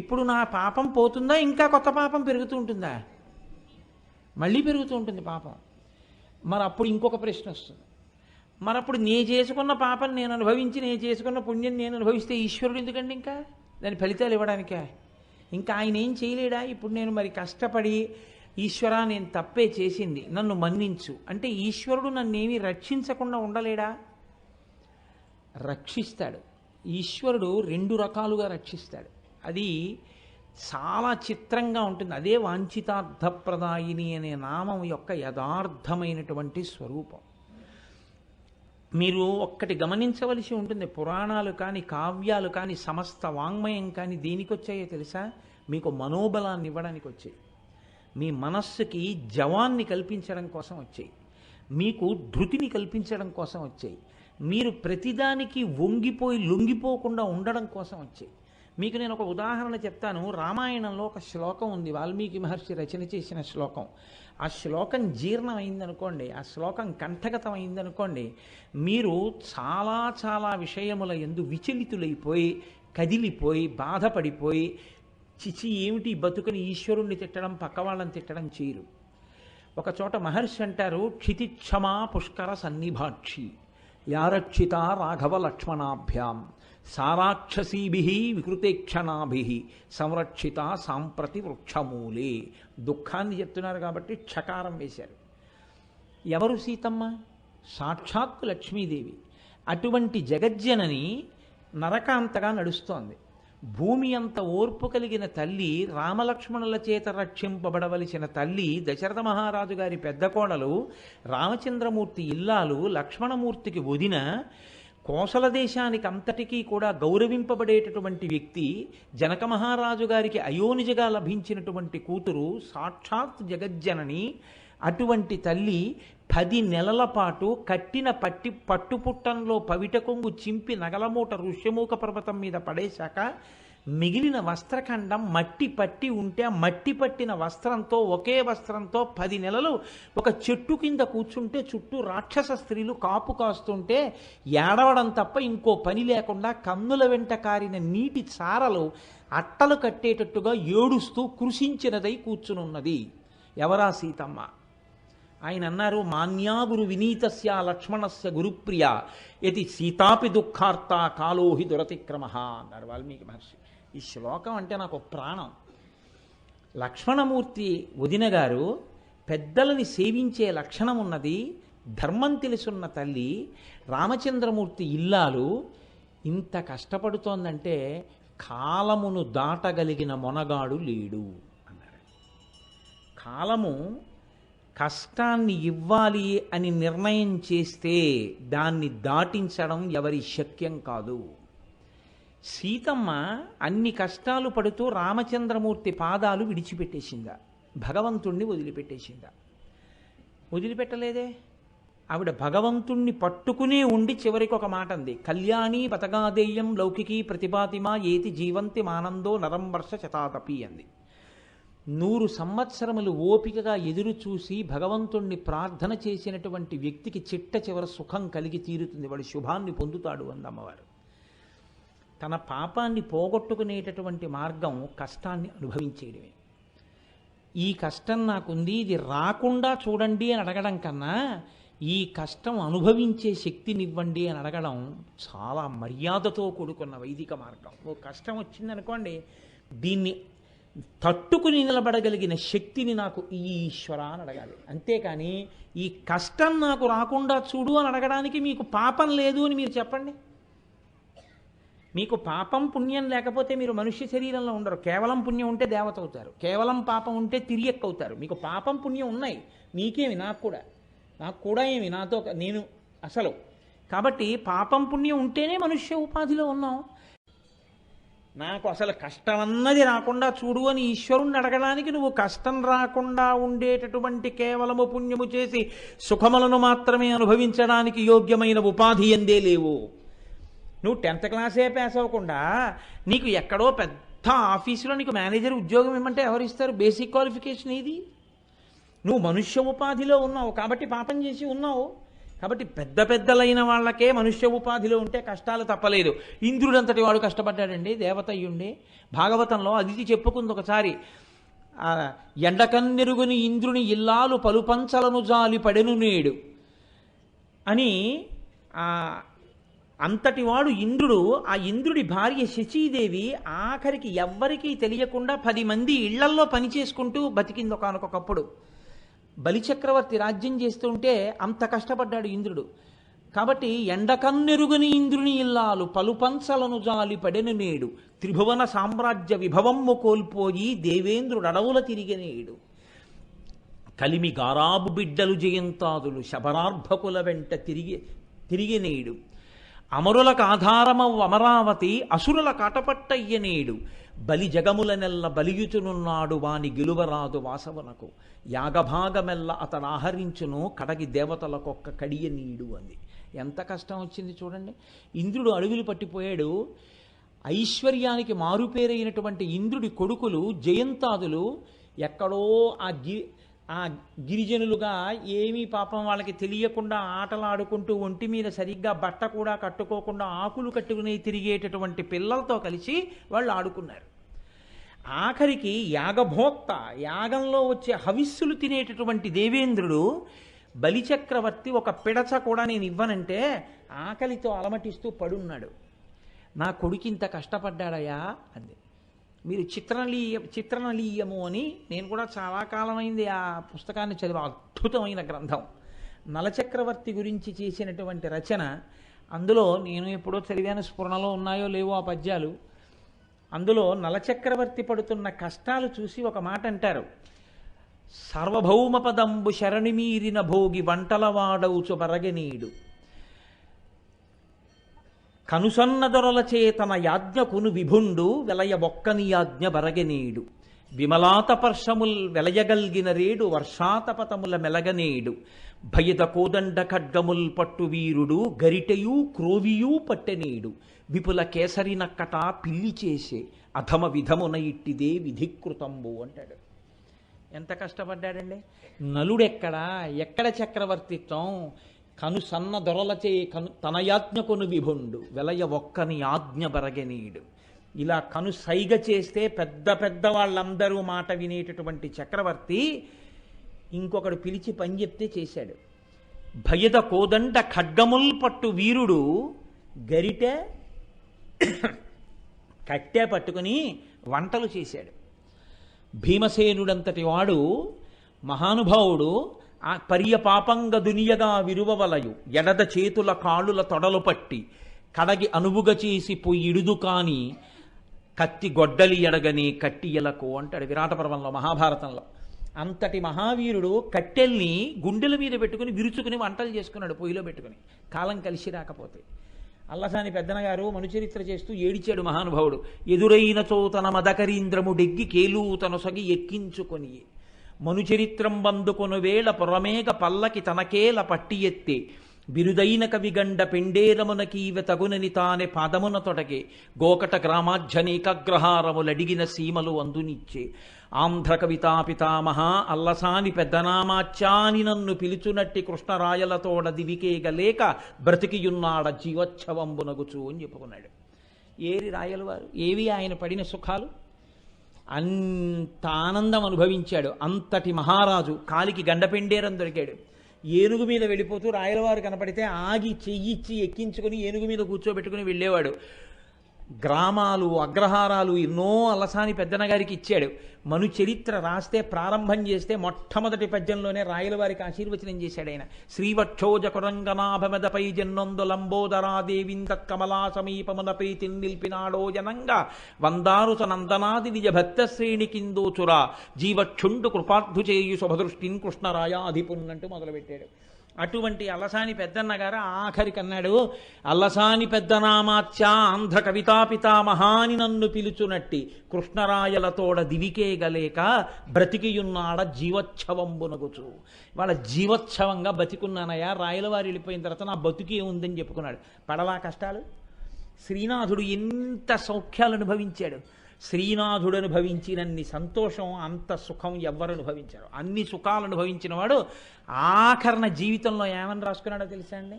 ఇప్పుడు నా పాపం పోతుందా, ఇంకా కొత్త పాపం పెరుగుతూ ఉంటుందా? మళ్ళీ పెరుగుతూ ఉంటుంది పాపం. మరి అప్పుడు ఇంకొక ప్రశ్న వస్తుంది, మరి అప్పుడు నే చేసుకున్న పాపం నేను అనుభవించి, నేను చేసుకున్న పుణ్యం నేను అనుభవిస్తే ఈశ్వరుడు ఎందుకండి ఇంకా దాని ఫలితాలు ఇవ్వడానికే? ఇంకా ఆయన ఏం చేయలేడా? ఇప్పుడు నేను మరి కష్టపడి ఈశ్వరా నేను తప్పే చేసింది నన్ను మన్నించు అంటే ఈశ్వరుడు నన్నేమీ రక్షించకుండా ఉండలేడా? రక్షిస్తాడు. ఈశ్వరుడు 2 రకాలుగా రక్షిస్తాడు. అది చాలా చిత్రంగా ఉంటుంది. అదే వాంఛితార్థప్రదాయిని అనే నామం యొక్క యథార్థమైనటువంటి స్వరూపం. మీరు ఒక్కటి గమనించవలసి ఉంటుంది. పురాణాలు కానీ కావ్యాలు కానీ సమస్త వాంగ్మయం కానీ దేనికి వచ్చాయో తెలుసా? మీకు మనోబలాన్ని ఇవ్వడానికి వచ్చాయి, మీ మనస్సుకి జవాన్ని కల్పించడం కోసం వచ్చాయి, మీకు ధృతిని కల్పించడం కోసం వచ్చాయి, మీరు ప్రతిదానికి వంగిపోయి లొంగిపోకుండా ఉండడం కోసం వచ్చాయి. మీకు నేను ఒక ఉదాహరణ చెప్తాను. రామాయణంలో ఒక శ్లోకం ఉంది, వాల్మీకి మహర్షి రచన చేసిన శ్లోకం. ఆ శ్లోకం జీర్ణం అయిందనుకోండి, ఆ శ్లోకం కంఠగతం అయిందనుకోండి, మీరు చాలా చాలా విషయముల యందు విచలితులైపోయి కదిలిపోయి బాధపడిపోయి చిచి ఏమిటి బతుకుని ఈశ్వరుణ్ణి తిట్టడం పక్క వాళ్ళని తిట్టడం చేయరు. ఒక చోట మహర్షి అంటారు, క్షితిక్షమా పుష్కర సన్నిభాక్షి యారక్షిత రాఘవ లక్ష్మణాభ్యాం సారాక్షసీభి వికృతేక్షణాభి సంరక్షిత సాంప్రతి వృక్షమూలే. దుఃఖాన్ని చెప్తున్నారు కాబట్టి క్షకారం వేశారు. ఎవరు సీతమ్మ? సాక్షాత్తు లక్ష్మీదేవి. అటువంటి జగజ్జనని నరకాంతగా నడుస్తోంది. భూమి అంత ఓర్పు కలిగిన తల్లి, రామలక్ష్మణుల చేత రక్షింపబడవలసిన తల్లి, దశరథ మహారాజు గారి పెద్ద కోడలు, రామచంద్రమూర్తి ఇల్లాలు, లక్ష్మణమూర్తికి వదిన, కోసల దేశానికి అంతటికీ కూడా గౌరవింపబడేటటువంటి వ్యక్తి, జనక మహారాజు గారికి అయోనిజగా లభించినటువంటి కూతురు, సాక్షాత్ జగజ్జనని. అటువంటి తల్లి 10 నెలల పాటు కట్టిన పట్టుపుట్టంలో పవిట కొంగు చింపి నగలమూట ఋష్యమూక పర్వతం మీద పడేశాక మిగిలిన వస్త్రఖండం మట్టి పట్టి ఉంటే ఆ మట్టి పట్టిన వస్త్రంతో, ఒకే వస్త్రంతో 10 నెలలు ఒక చెట్టు కింద కూర్చుంటే చుట్టూ రాక్షస స్త్రీలు కాపు కాస్తుంటే ఏడవడం తప్ప ఇంకో పని లేకుండా కన్నుల వెంట కారిన నీటి చారలు అట్టలు కట్టేటట్టుగా ఏడుస్తూ కృషించినదై కూర్చునున్నది. ఎవరా సీతమ్మ? ఆయన అన్నారు, మాన్యాగురు వినీతస్య లక్ష్మణస్య గురుప్రియ యతి సీతాపి దుఃఖార్త కాలోహి దురతిక్రమ అన్నారు వాల్మీకి మహర్షి. ఈ శ్లోకం అంటే నాకు ప్రాణం. లక్ష్మణమూర్తి వదిన గారు పెద్దలని సేవించే లక్షణం ఉన్నది, ధర్మం తెలుసున్న తల్లి, రామచంద్రమూర్తి ఇల్లాలు ఇంత కష్టపడుతోందంటే కాలమును దాటగలిగిన మొనగాడు లేడు అన్నారు. కాలము కష్టాన్ని ఇవ్వాలి అని నిర్ణయం చేస్తే దాన్ని దాటించడం ఎవరి శక్యం కాదు. సీతమ్మ అన్ని కష్టాలు పడుతూ రామచంద్రమూర్తి పాదాలు విడిచిపెట్టేసిందా? భగవంతుణ్ణి వదిలిపెట్టేసిందా? వదిలిపెట్టలేదే. ఆవిడ భగవంతుణ్ణి పట్టుకునే ఉండి చివరికి ఒక మాట అంది, కళ్యాణి పతగాదేయం లౌకికీ ప్రతిపాతిమా ఏతి జీవంతి మానందో నరం వర్ష శతాతపి అంది. 100 సంవత్సరములు ఓపికగా ఎదురు చూసి భగవంతుణ్ణి ప్రార్థన చేసినటువంటి వ్యక్తికి చిట్ట చివర సుఖం కలిగి తీరుతుంది, వాడు శుభాన్ని పొందుతాడు అందమ్మవారు. తన పాపాన్ని పోగొట్టుకునేటటువంటి మార్గం కష్టాన్ని అనుభవించేయడమే. ఈ కష్టం నాకుంది, ఇది రాకుండా చూడండి అని అడగడం కన్నా ఈ కష్టం అనుభవించే శక్తినివ్వండి అని అడగడం చాలా మర్యాదతో కూడుకున్న వైదిక మార్గం. ఓ కష్టం వచ్చిందనుకోండి, దీన్ని తట్టుకుని నిలబడగలిగిన శక్తిని నాకు ఈ ఈశ్వర అని అడగాలి. అంతేకాని ఈ కష్టం నాకు రాకుండా చూడు అని అడగడానికి మీకు పాపం లేదు అని మీరు చెప్పండి. మీకు పాపం పుణ్యం లేకపోతే మీరు మనుష్య శరీరంలో ఉండరు. కేవలం పుణ్యం ఉంటే దేవత అవుతారు, కేవలం పాపం ఉంటే తిరియక్ అవుతారు. మీకు పాపం పుణ్యం ఉన్నాయి, మీకేమి నాకు కూడా ఏమి నాతో నేను అసలు. కాబట్టి పాపం పుణ్యం ఉంటేనే మనుష్య ఉపాధిలో ఉన్నాం. నాకు అసలు కష్టం అన్నది రాకుండా చూడు అని ఈశ్వరుణ్ణి అడగడానికి నువ్వు కష్టం రాకుండా ఉండేటటువంటి కేవలము పుణ్యము చేసి సుఖములను మాత్రమే అనుభవించడానికి యోగ్యమైన ఉపాధి ఎందే లేవు. నువ్వు 10th క్లాసే పాస్ అవ్వకుండా నీకు ఎక్కడో పెద్ద ఆఫీసులో నీకు మేనేజర్ ఉద్యోగం ఇవ్వమంటే ఎవరిస్తారు? బేసిక్ క్వాలిఫికేషన్ ఇది. నువ్వు మనుష్య ఉపాధిలో ఉన్నావు కాబట్టి పాపం చేసి ఉన్నావు. కాబట్టి పెద్దలైన వాళ్ళకే మనుష్య ఉపాధిలో ఉంటే కష్టాలు తప్పలేదు. ఇంద్రుడంతటి వాడు కష్టపడ్డాడండి, దేవత అయ్యుండే. భాగవతంలో అదితి చెప్పుకుంది ఒకసారి, ఎండకన్నెరుగుని ఇంద్రుని ఇల్లాలు పలుపంచలను జాలి పడెను నేడు అని. అంతటి వాడు ఇంద్రుడు. ఆ ఇంద్రుడి భార్య శచీదేవి ఆఖరికి ఎవ్వరికీ తెలియకుండా 10 మంది ఇళ్లల్లో పనిచేసుకుంటూ బతికింది ఒకానొకప్పుడు. బలిచక్రవర్తి రాజ్యం చేస్తుంటే అంత కష్టపడ్డాడు ఇంద్రుడు. కాబట్టి ఎండకన్నెరుగుని ఇంద్రుని ఇల్లాలు పలుపంచలను జాలి పడెను నేడు, త్రిభువన సామ్రాజ్య విభవమ్ము కోల్పోయి దేవేంద్రుడు అడవుల తిరిగనేడు. కలిమి గారాబు బిడ్డలు జయంతాదులు శబరార్భకుల వెంట తిరిగినేడు. అమరులకు ఆధారమవు అమరావతి అసురుల కాటపట్టయ్యనేడు. బలి జగములనెల్ల బలియుచునున్నాడు వాని గెలువరాదు వాసవనకు. యాగభాగమెల్ల అతడు ఆహరించును కడగి దేవతలకొక్క కడియ నీడు అంది. ఎంత కష్టం వచ్చింది చూడండి. ఇంద్రుడు అడవులు పట్టిపోయాడు. ఐశ్వర్యానికి మారుపేరైనటువంటి ఇంద్రుడి కొడుకులు జయంతాదులు ఎక్కడో ఆ గిరిజనులుగా ఏమీ పాపం వాళ్ళకి తెలియకుండా ఆటలాడుకుంటూ ఒంటి మీద సరిగ్గా బట్ట కూడా కట్టుకోకుండా ఆకులు కట్టుకుని తిరిగేటటువంటి పిల్లలతో కలిసి వాళ్ళు ఆడుకున్నారు. ఆఖరికి యాగభోక్త, యాగంలో వచ్చే హవిస్సులు తినేటటువంటి దేవేంద్రుడు బలిచక్రవర్తి ఒక పిడచ కూడా నేను ఇవ్వనంటే ఆకలితో అలమటిస్తూ పడున్నాడు. నా కొడుకింత కష్టపడ్డాడయా అంది. మీరు చిత్రనలీయము అని నేను కూడా చాలా కాలమైంది ఆ పుస్తకాన్ని చదివా. అద్భుతమైన గ్రంథం. నలచక్రవర్తి గురించి చేసినటువంటి రచన. అందులో నేను ఎప్పుడో చదివాను, స్ఫురణలో ఉన్నాయో లేవో ఆ పద్యాలు. అందులో నలచక్రవర్తి పడుతున్న కష్టాలు చూసి ఒక మాట అంటారు, సార్వభౌమపదంబు శరణిమీరిన భోగి వంటలవాడవుచు బరగనీడు, కనుసన్న దొరలచే తన యాజ్ఞకును విభుండు వెలయ ఒక్కని యాజ్ఞ బరగనీడు, విమలాతపర్షముల్ వెలయగల్గిన రేడు వర్షాతపతముల మెలగనేడు, భయద కోదండ ఖడ్గముల్ పట్టు వీరుడు గరిటయూ క్రోవియూ పట్టెనేడు, విపుల కేసరి నక్కట పిల్లి చేసే అధమ విధమున ఇట్టిదే విధికృతంబు అంటాడు. ఎంత కష్టపడ్డాడండి. ఎక్కడ చక్రవర్తిత్వం? కను సన్న దొరలచే తన యాజ్ఞకును విభుండు వెలయ ఒక్కని ఆజ్ఞ బరగనీడు. ఇలా కను సైగ చేస్తే పెద్ద వాళ్ళందరూ మాట వినేటటువంటి చక్రవర్తి ఇంకొకడు పిలిచి పని చెప్తే చేశాడు. భయద కోదండ ఖడ్గముల్ పట్టు వీరుడు గరిటె కట్టె పట్టుకుని వంటలు చేశాడు. భీమసేనుడంతటి వాడు మహానుభావుడు ఆ పర్యపాపంగ దునియగా విరువవలయు ఎడద చేతుల కాళ్ళుల తొడలు పట్టి కడగి అనువుగ చేసి పొయ్యిడుదు కాని కత్తి గొడ్డలి ఎడగని కట్టి ఎలకు అంటాడు విరాట పర్వంలో, మహాభారతంలో. అంతటి మహావీరుడు కట్టెల్ని గుండెల మీద పెట్టుకుని విరుచుకుని వంటలు చేసుకున్నాడు పొయ్యిలో పెట్టుకుని, కాలం కలిసి రాకపోతే. అల్లసాని పెద్దనగారు మనుచరిత్ర చేస్తూ ఏడిచాడు మహానుభావుడు. ఎదురైన చోతన మదకరీంద్రము డెగ్గి కేలూతను సగి ఎక్కించుకొని మనుచరిత్రం బందుకొను వేళ పొరమేగ పల్లకి తనకేల పట్టి ఎత్తే బిరుదైన కవిగండ పెండేరమునకీవ తగునని తానే పాదమున తొడగే గోకట గ్రామాధ్యనేకగ్రహారములడిగిన సీమలు అందునిచ్చే ఆంధ్ర కవితా పితామహ అల్లసాని పెద్దనామాచ్యాని నన్ను పిలుచునట్టి కృష్ణరాయలతోడ దివికేగలేక బ్రతికియున్నాడ జీవోత్సవంబునగుచు అని చెప్పుకున్నాడు. ఏరి రాయలు వారు, ఏవి ఆయన పడిన సుఖాలు? అంత ఆనందం అనుభవించాడు. అంతటి మహారాజు కాలికి గండపెండేరం దొరికాడు. ఏనుగు మీద వెళ్ళిపోతూ రాయలవారు కనపడితే ఆగి చెయ్యిచ్చి ఎక్కించుకుని ఏనుగు మీద కూర్చోబెట్టుకుని వెళ్ళేవాడు. గ్రామాలు అగ్రహారాలు ఎన్నో అలసాని పెద్దనగారికి ఇచ్చాడు. మను చరిత్ర రాస్తే ప్రారంభం చేస్తే మొట్టమొదటి పద్యంలోనే రాయల వారికి ఆశీర్వచనం చేశాడు ఆయన. శ్రీవక్షోజ కురంగనాభమదపై జన్నొందు లంబోదరాదేవింద కమలా సమీపమున ప్రీతిని నిల్పినాడో జనంగా వందారు నందనాది నిజ భక్త శ్రేణి కిందోచురా జీవక్షుండు కృపార్థు చేయు శుభదృష్టిన్ కృష్ణరాయాధిపున్నట్టు మొదలుపెట్టాడు. అటువంటి అల్లసాని పెద్దన్నగారు ఆఖరికి అన్నాడు, అల్లసాని పెద్దనామాత్య ఆంధ్ర కవితా పితామహాని నన్ను పిలుచునట్టి కృష్ణరాయలతోడ దివికే గలేక బ్రతికియున్నాడ జీవోత్సవంబునగుచు. వాళ్ళ జీవోత్సవంగా బతికున్నానయ్యా, రాయలవారి వెళ్ళిపోయిన తర్వాత నా బతుకే ఉందని చెప్పుకున్నాడు. పడలా కష్టాలు. శ్రీనాథుడు ఎంత సౌఖ్యాలు అనుభవించాడు. శ్రీనాథుడు అనుభవించినన్ని సంతోషం అంత సుఖం ఎవ్వరు అనుభవించారు. అన్ని సుఖాలు అనుభవించిన వాడు ఆఖరణ జీవితంలో ఏమని రాసుకున్నాడో తెలుసా అండి?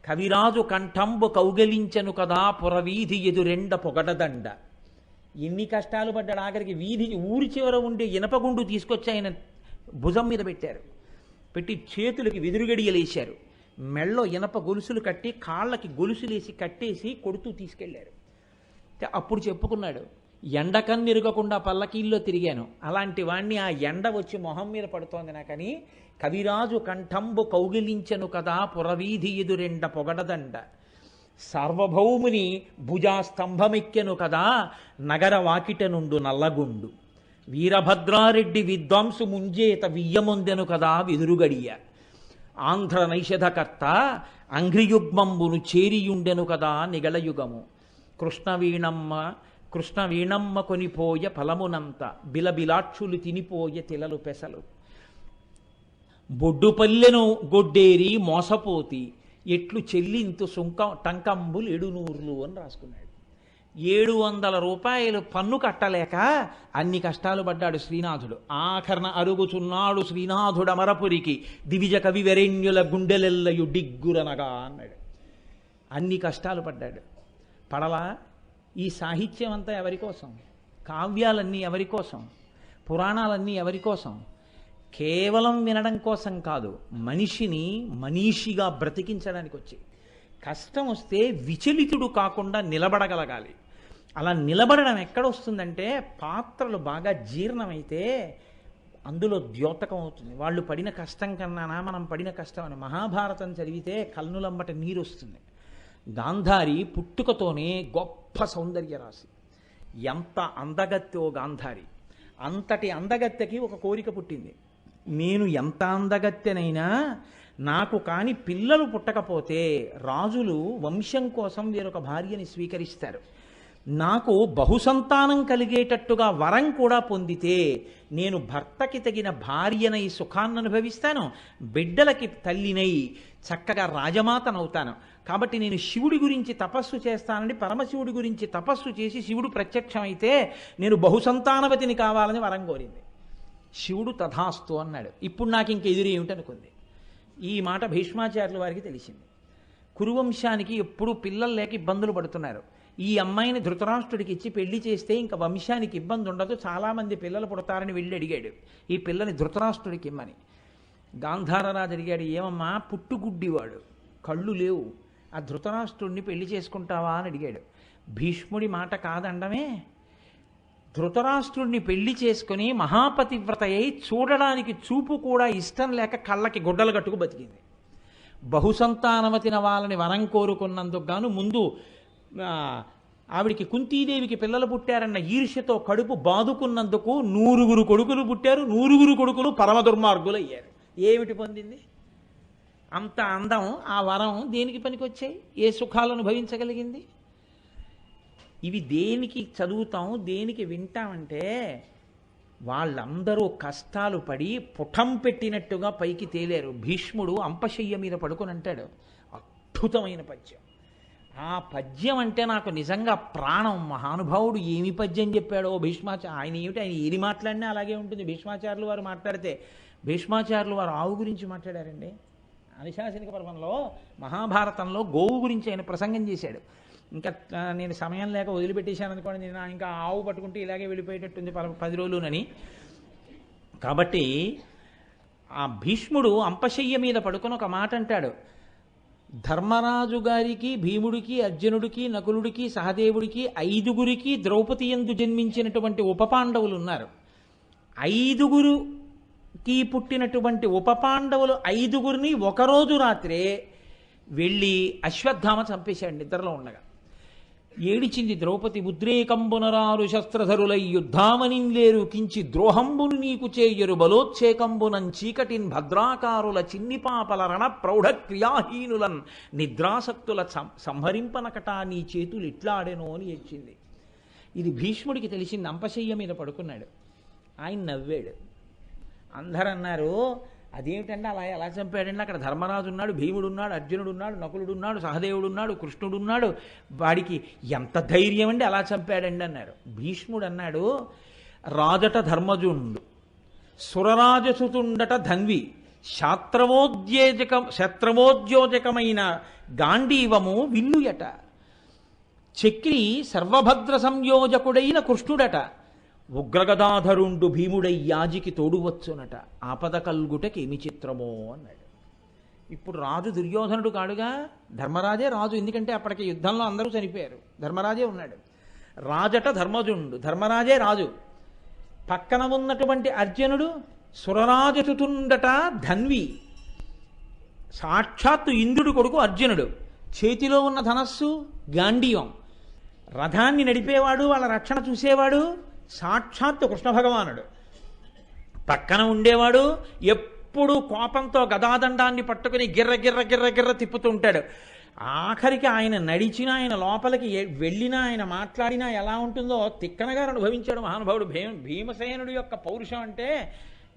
కవిరాజు కంఠంబు కౌగలించను కదా పురవీధి ఎదురెండ పొగడదండ. ఎన్ని కష్టాలు పడ్డాడు. ఆఖరికి వీధి ఊరి చివర ఉండే ఇనపగుండు తీసుకొచ్చి ఆయన భుజం మీద పెట్టారు. పెట్టి చేతులకి వెదురుగడియలేశారు. మెళ్ళో ఇనప గొలుసులు కట్టి కాళ్ళకి గొలుసులేసి కట్టేసి కొడుతూ తీసుకెళ్లారు. అప్పుడు చెప్పుకున్నాడు, ఎండకన్నిరగకుండా పల్లకీల్లో తిరిగాను, అలాంటి వాణ్ణి ఆ ఎండ వచ్చి మొహం మీద పడుతోంది నాకని కవిరాజు కంఠంబు కౌగిలించను కదా పురవీధి ఎదురెండ పొగడదండ. సార్వభౌముని భుజాస్తంభమెక్కెను కదా నగర వాకిట నుండు నల్లగుండు. వీరభద్రారెడ్డి విద్వాంసు ముంజేత వియ్యమొందెను కదా వెదురుగడియ. ఆంధ్ర నైషధకర్త అంఘ్రియుగ్మంబును చేరియుండెను కదా నిగళయుగము. కృష్ణవీణమ్మ కొనిపోయ ఫలమునంత బిలబిలాక్షులు తినిపోయ తిలలు పెసలు. బొడ్డుపల్లెను గొడ్డేరి మోసపోతి ఎట్లు చెల్లింతు టంకంబులు 700 అని రాసుకున్నాడు. 700 రూపాయలు పన్ను కట్టలేక అన్ని కష్టాలు పడ్డాడు శ్రీనాథుడు. ఆఖరణ అరుగుచున్నాడు శ్రీనాథుడు అమరపురికి దివిజ కవి వరెణ్యుల గుండెలెల్లయు డిగ్గురనగా అన్నాడు. అన్ని కష్టాలు పడ్డాడు. పడలా. ఈ సాహిత్యం అంతా ఎవరి కోసం? కావ్యాలన్నీ ఎవరి కోసం? పురాణాలన్నీ ఎవరి కోసం? కేవలం వినడం కోసం కాదు, మనిషిని మనీషిగా బ్రతికించడానికి వచ్చి. కష్టం వస్తే విచలితుడు కాకుండా నిలబడగలగాలి. అలా నిలబడడం ఎక్కడొస్తుందంటే పాత్రలు బాగా జీర్ణమైతే అందులో ద్యోతకం అవుతుంది. వాళ్ళు పడిన కష్టం కన్నానా మనం పడిన కష్టం అని. మహాభారతం చదివితే కన్నులంబట నీరు వస్తుంది. గాంధారి పుట్టుకతోనే గొప్ప సౌందర్య రాశి. ఎంత అందగత్తో గాంధారి. అంతటి అందగత్తెకి ఒక కోరిక పుట్టింది, నేను ఎంత అందగత్తెనైనా నాకు కాని పిల్లలు పుట్టకపోతే రాజులు వంశం కోసం వేరొక భార్యని స్వీకరిస్తారు. నాకు బహుసంతానం కలిగేటట్టుగా వరం కూడా పొందితే నేను భర్తకి తగిన భార్యనై సుఖాన్ని అనుభవిస్తాను, బిడ్డలకి తల్లినై చక్కగా రాజమాతనవుతాను. కాబట్టి నేను శివుడి గురించి తపస్సు చేస్తానని పరమశివుడి గురించి తపస్సు చేసి శివుడు ప్రత్యక్షమైతే నేను బహుసంతానవతిని కావాలని వరం కోరింది. శివుడు తథాస్తు అన్నాడు. ఇప్పుడు నాకు ఇంక ఎదురేమిటనుకుంది. ఈ మాట భీష్మాచార్యుల వారికి తెలిసింది. కురువంశానికి ఎప్పుడూ పిల్లలు లేక ఇబ్బందులు పడుతున్నారు. ఈ అమ్మాయిని ధృతరాష్ట్రుడికి ఇచ్చి పెళ్లి చేస్తే ఇంకా వంశానికి ఇబ్బంది ఉండదు, చాలామంది పిల్లలు పుడతారని వెళ్ళి అడిగాడు. ఈ పిల్లని ధృతరాష్ట్రుడికి ఇమ్మని. గాంధారరాజు అడిగాడు, ఏమమ్మా పుట్టుగుడ్డివాడు, కళ్ళు లేవు, ఆ ధృతరాష్ట్రుడిని పెళ్లి చేసుకుంటావా అని అడిగాడు. భీష్ముడి మాట కాదండమే. ధృతరాష్ట్రుడిని పెళ్లి చేసుకుని మహాపతివ్రత అయి చూడడానికి చూపు కూడా ఇష్టం లేక కళ్ళకి గుడ్డలు కట్టుకు బతికింది. బహుసంతానవతిన వాళ్ళని వరం కోరుకున్నందుకు గాను ముందు ఆవిడికి కుంతీదేవికి పిల్లలు పుట్టారన్న ఈర్ష్యతో కడుపు బాదుకున్నందుకు 9 కొడుకులు పుట్టారు. 9 కొడుకులు పరమ దుర్మార్గులు అయ్యారు. ఏమిటి పొందింది? అంత అందం, ఆ వరం దేనికి పనికొచ్చాయి? ఏ సుఖాలు అనుభవించగలిగింది? ఇవి దేనికి చదువుతాం, దేనికి వింటామంటే వాళ్ళందరూ కష్టాలు పడి పుటం పెట్టినట్టుగా పైకి తేలేరు. భీష్ముడు అంపశయ్య మీద పడుకుని అంటాడు, అద్భుతమైన పద్యం. ఆ పద్యం అంటే నాకు నిజంగా ప్రాణం. మహానుభావుడు ఏమి పద్యం చెప్పాడో భీష్మాచార్య. ఆయన ఏమిటి, ఆయన ఏది మాట్లాడినా అలాగే ఉంటుంది. భీష్మాచార్యులు వారు మాట్లాడితే, భీష్మాచార్యులు వారు ఆవు గురించి మాట్లాడారండి. అనుశాసనిక పర్వంలో మహాభారతంలో గోవు గురించి ఆయన ప్రసంగం చేశాడు. ఇంకా నేను సమయం లేక వదిలిపెట్టేశాను అనుకోండి, నేను ఇంకా ఆవు పట్టుకుంటే ఇలాగే వెళ్ళిపోయేటట్టుంది 10 రోజులని. కాబట్టి ఆ భీష్ముడు అంపశయ్య మీద పడుకొని ఒక మాట అంటాడు, ధర్మరాజు గారికి, భీముడికి, అర్జునుడికి, నకులుడికి, సహదేవుడికి, ఐదుగురికి ద్రౌపది యందు జన్మించినటువంటి ఉపపాండవులు ఉన్నారు. ఐదుగురుకి పుట్టినటువంటి ఉపపాండవులు ఐదుగురిని ఒకరోజు రాత్రే వెళ్ళి అశ్వత్థామ చంపేశాడు నిద్రలో ఉండగా. ఏడిచింది ద్రౌపది. ఉద్రేకంబునరారు శస్త్రధరులై యుద్ధామనింలేరు కించి ద్రోహంబును నీకు చేయరు బలోచ్చేకంబునం చీకటిన్ భద్రాకారుల చిన్నిపాపల రణ ప్రౌఢ క్రియాహీనులన్ నిద్రాసక్తుల సంహరింపనకటా నీ చేతులు ఇట్లాడెనో అని ఏడ్చింది. ఇది భీష్ముడికి తెలిసింది. అంపశయ్య మీద పడుకున్నాడు. ఆయన నవ్వాడు. అందరూ అన్నారు, అదేమిటంటే అలా ఎలా చంపాడండి? అక్కడ ధర్మరాజు ఉన్నాడు, భీముడు ఉన్నాడు, అర్జునుడు ఉన్నాడు, నకులుడు ఉన్నాడు, సహదేవుడు ఉన్నాడు, కృష్ణుడు ఉన్నాడు, వాడికి ఎంత ధైర్యం అండి అలా చంపాడండి అన్నారు. భీష్ముడు అన్నాడు, రాజట ధర్మజుండు, సురరాజసుతుండట ధన్వి, శత్రవోద్యోజకమైన గాంధీవము విల్లుయట, చక్రి సర్వభద్ర సంయోజకుడైన కృష్ణుడట, ఉగ్రగదాధరుండు భీముడై యాజికి తోడువచ్చునట, ఆపద కల్గుటకేమి చిత్రమో అన్నాడు. ఇప్పుడు రాజు దుర్యోధనుడు కాడుగా, ధర్మరాజే రాజు. ఎందుకంటే అప్పటికి యుద్ధంలో అందరూ చనిపోయారు, ధర్మరాజే ఉన్నాడు. రాజట ధర్మజుండు, ధర్మరాజే రాజు. పక్కన ఉన్నటువంటి అర్జునుడు సురరాజతుతుండట ధన్వి, సాక్షాత్తు ఇంద్రుడు కొడుకు అర్జునుడు. చేతిలో ఉన్న ధనస్సు గాంధీవం, రథాన్ని నడిపేవాడు, వాళ్ళ రక్షణ చూసేవాడు సాక్షాత్తు కృష్ణ భగవానుడు. పక్కన ఉండేవాడు ఎప్పుడు కోపంతో గదాదండాన్ని పట్టుకుని గిర్ర గిర్ర గిర్ర గిర్ర తిప్పుతూ ఉంటాడు. ఆఖరికి ఆయన నడిచినా, ఆయన లోపలికి వెళ్ళినా, ఆయన మాట్లాడినా ఎలా ఉంటుందో తిక్కనగా అనుభవించాడు మహానుభావుడు. భీమసేనుడి యొక్క పౌరుషం అంటే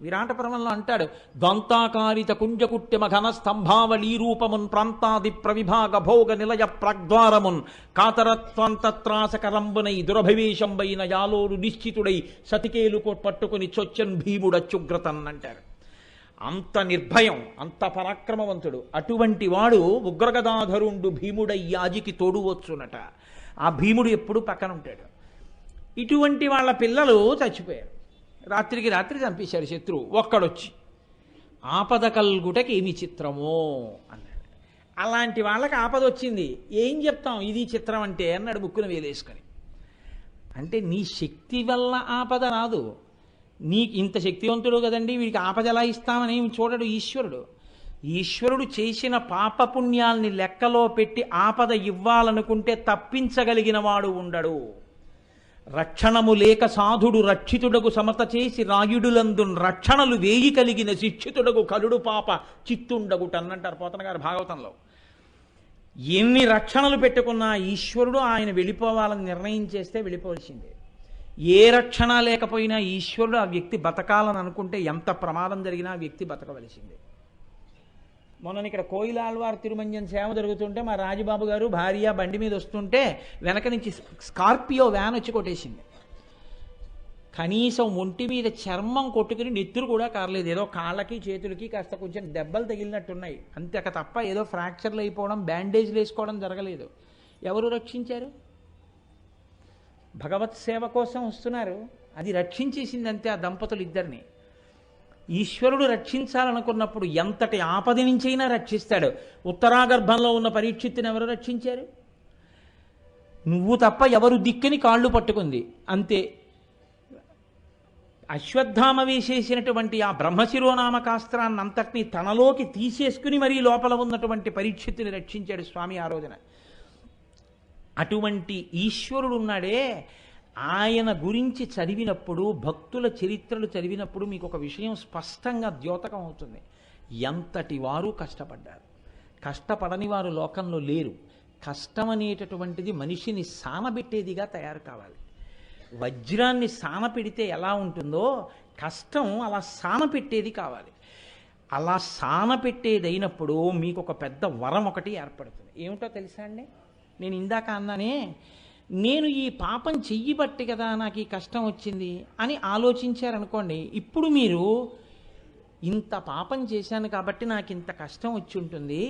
విరాట పర్వంలో అంటాడు, దంతాకారిత కుంజకుట్యమ ఘన స్తంభావళీ రూపమున్ ప్రాంతాది ప్రవిభాగ భోగ నిలయ ప్రగ్ద్వారమున్ కాతరత్వంతత్రాసకరంబునై దురభివేశంబైన యాలోరు నిశ్చితుడై సతికేలు పట్టుకుని చొచ్చన్ భీముడచ్చుగ్రతన్ అంటారు. అంత నిర్భయం, అంత పరాక్రమవంతుడు. అటువంటి వాడు ఉగ్రగదాధరుండు భీముడై యాజికి తోడువచ్చునట. ఆ భీముడు ఎప్పుడు పక్కన ఉంటాడు. ఇటువంటి వాళ్ళ పిల్లలు చచ్చిపోయారు. రాత్రికి రాత్రి చంపేశారు శత్రువు. ఒక్కడొచ్చి ఆపద కల్గుటకి ఏమి చిత్రమో అన్నాడు. అలాంటి వాళ్ళకి ఆపద వచ్చింది, ఏం చెప్తాం ఇది చిత్రం అంటే అన్నాడు ముక్కున వేలేసుకొని. అంటే నీ శక్తి వల్ల ఆపద రాదు. నీ ఇంత శక్తివంతుడు కదండి, వీడికి ఆపద ఎలా ఇస్తామని చూడడు ఈశ్వరుడు. ఈశ్వరుడు చేసిన పాపపుణ్యాల్ని లెక్కలో పెట్టి ఆపద ఇవ్వాలనుకుంటే తప్పించగలిగిన వాడు ఉండడు. రక్షణము లేక సాధుడు రక్షితుడకు సమత చేసి రాయుడులందున్ రక్షణలు వేయి కలిగిన శిక్షితుడకు కలుడు పాప చిత్తుండగుటన్నంటారు పోతన గారు భాగవతంలో. ఎన్ని రక్షణలు పెట్టుకున్నా ఈశ్వరుడు ఆయన వెళ్ళిపోవాలని నిర్ణయం చేస్తే వెళ్ళిపోవలసిందే. ఏ రక్షణ లేకపోయినా ఈశ్వరుడు ఆ వ్యక్తి బతకాలని అనుకుంటే ఎంత ప్రమాదం జరిగినా ఆ వ్యక్తి బతకవలసిందే. మొన్న ఇక్కడ కోయిలాల్వార్ తిరుమంజన్ సేవ జరుగుతుంటే మా రాజబాబు గారు భార్య బండి మీద వస్తుంటే వెనక నుంచి స్కార్పియో వ్యాన్ వచ్చి కొట్టేసింది. కనీసం ఒంటి మీద చర్మం కొట్టుకుని నెత్తురు కూడా కారలేదు. ఏదో కాళ్ళకి చేతులకి కాస్త కొంచెం దెబ్బలు తగిలినట్టున్నాయి అంతే తప్ప ఏదో ఫ్రాక్చర్లు అయిపోవడం, బ్యాండేజ్లు వేసుకోవడం జరగలేదు. ఎవరు రక్షించారు? భగవత్ సేవ కోసం వస్తున్నారు, అది రక్షించేసింది అంతే ఆ దంపతులు ఇద్దరిని. ఈశ్వరుడు రక్షించాలనుకున్నప్పుడు ఎంతటి ఆపద నుంచైనా రక్షిస్తాడు. ఉత్తరాగర్భంలో ఉన్న పరీక్షిత్తుని ఎవరు రక్షించారు? నువ్వు తప్ప ఎవరు దిక్కని కాళ్ళు పట్టుకుంది అంతే. అశ్వత్థామ వేసేసినటువంటి ఆ బ్రహ్మశిరోనామకాస్త్రాన్ని అంతటినీ తనలోకి తీసేసుకుని మరీ లోపల ఉన్నటువంటి పరీక్షిత్తుని రక్షించాడు స్వామి ఆ రోజున. అటువంటి ఈశ్వరుడు ఉన్నాడే, ఆయన గురించి చదివినప్పుడు, భక్తుల చరిత్రలు చదివినప్పుడు మీకు ఒక విషయం స్పష్టంగా ద్యోతకం అవుతుంది. ఎంతటి వారు కష్టపడ్డారు. కష్టపడని వారు లోకంలో లేరు. కష్టం అనేటటువంటిది మనిషిని సానబెట్టేదిగా తయారు కావాలి. వజ్రాన్ని సానపెడితే ఎలా ఉంటుందో కష్టం అలా సానపెట్టేది కావాలి. అలా సానపెట్టేదైనప్పుడు మీకు ఒక పెద్ద వరం ఒకటి ఏర్పడుతుంది. ఏమిటో తెలుసా అండి? నేను ఇందాక అన్నానే, నేను ఈ పాపం చెయ్యబట్టి కదా నాకు ఈ కష్టం వచ్చింది అని ఆలోచించారనుకోండి, ఇప్పుడు మీరు ఇంత పాపం చేశాను కాబట్టి నాకు ఇంత కష్టం వచ్చి ఉంటుంది,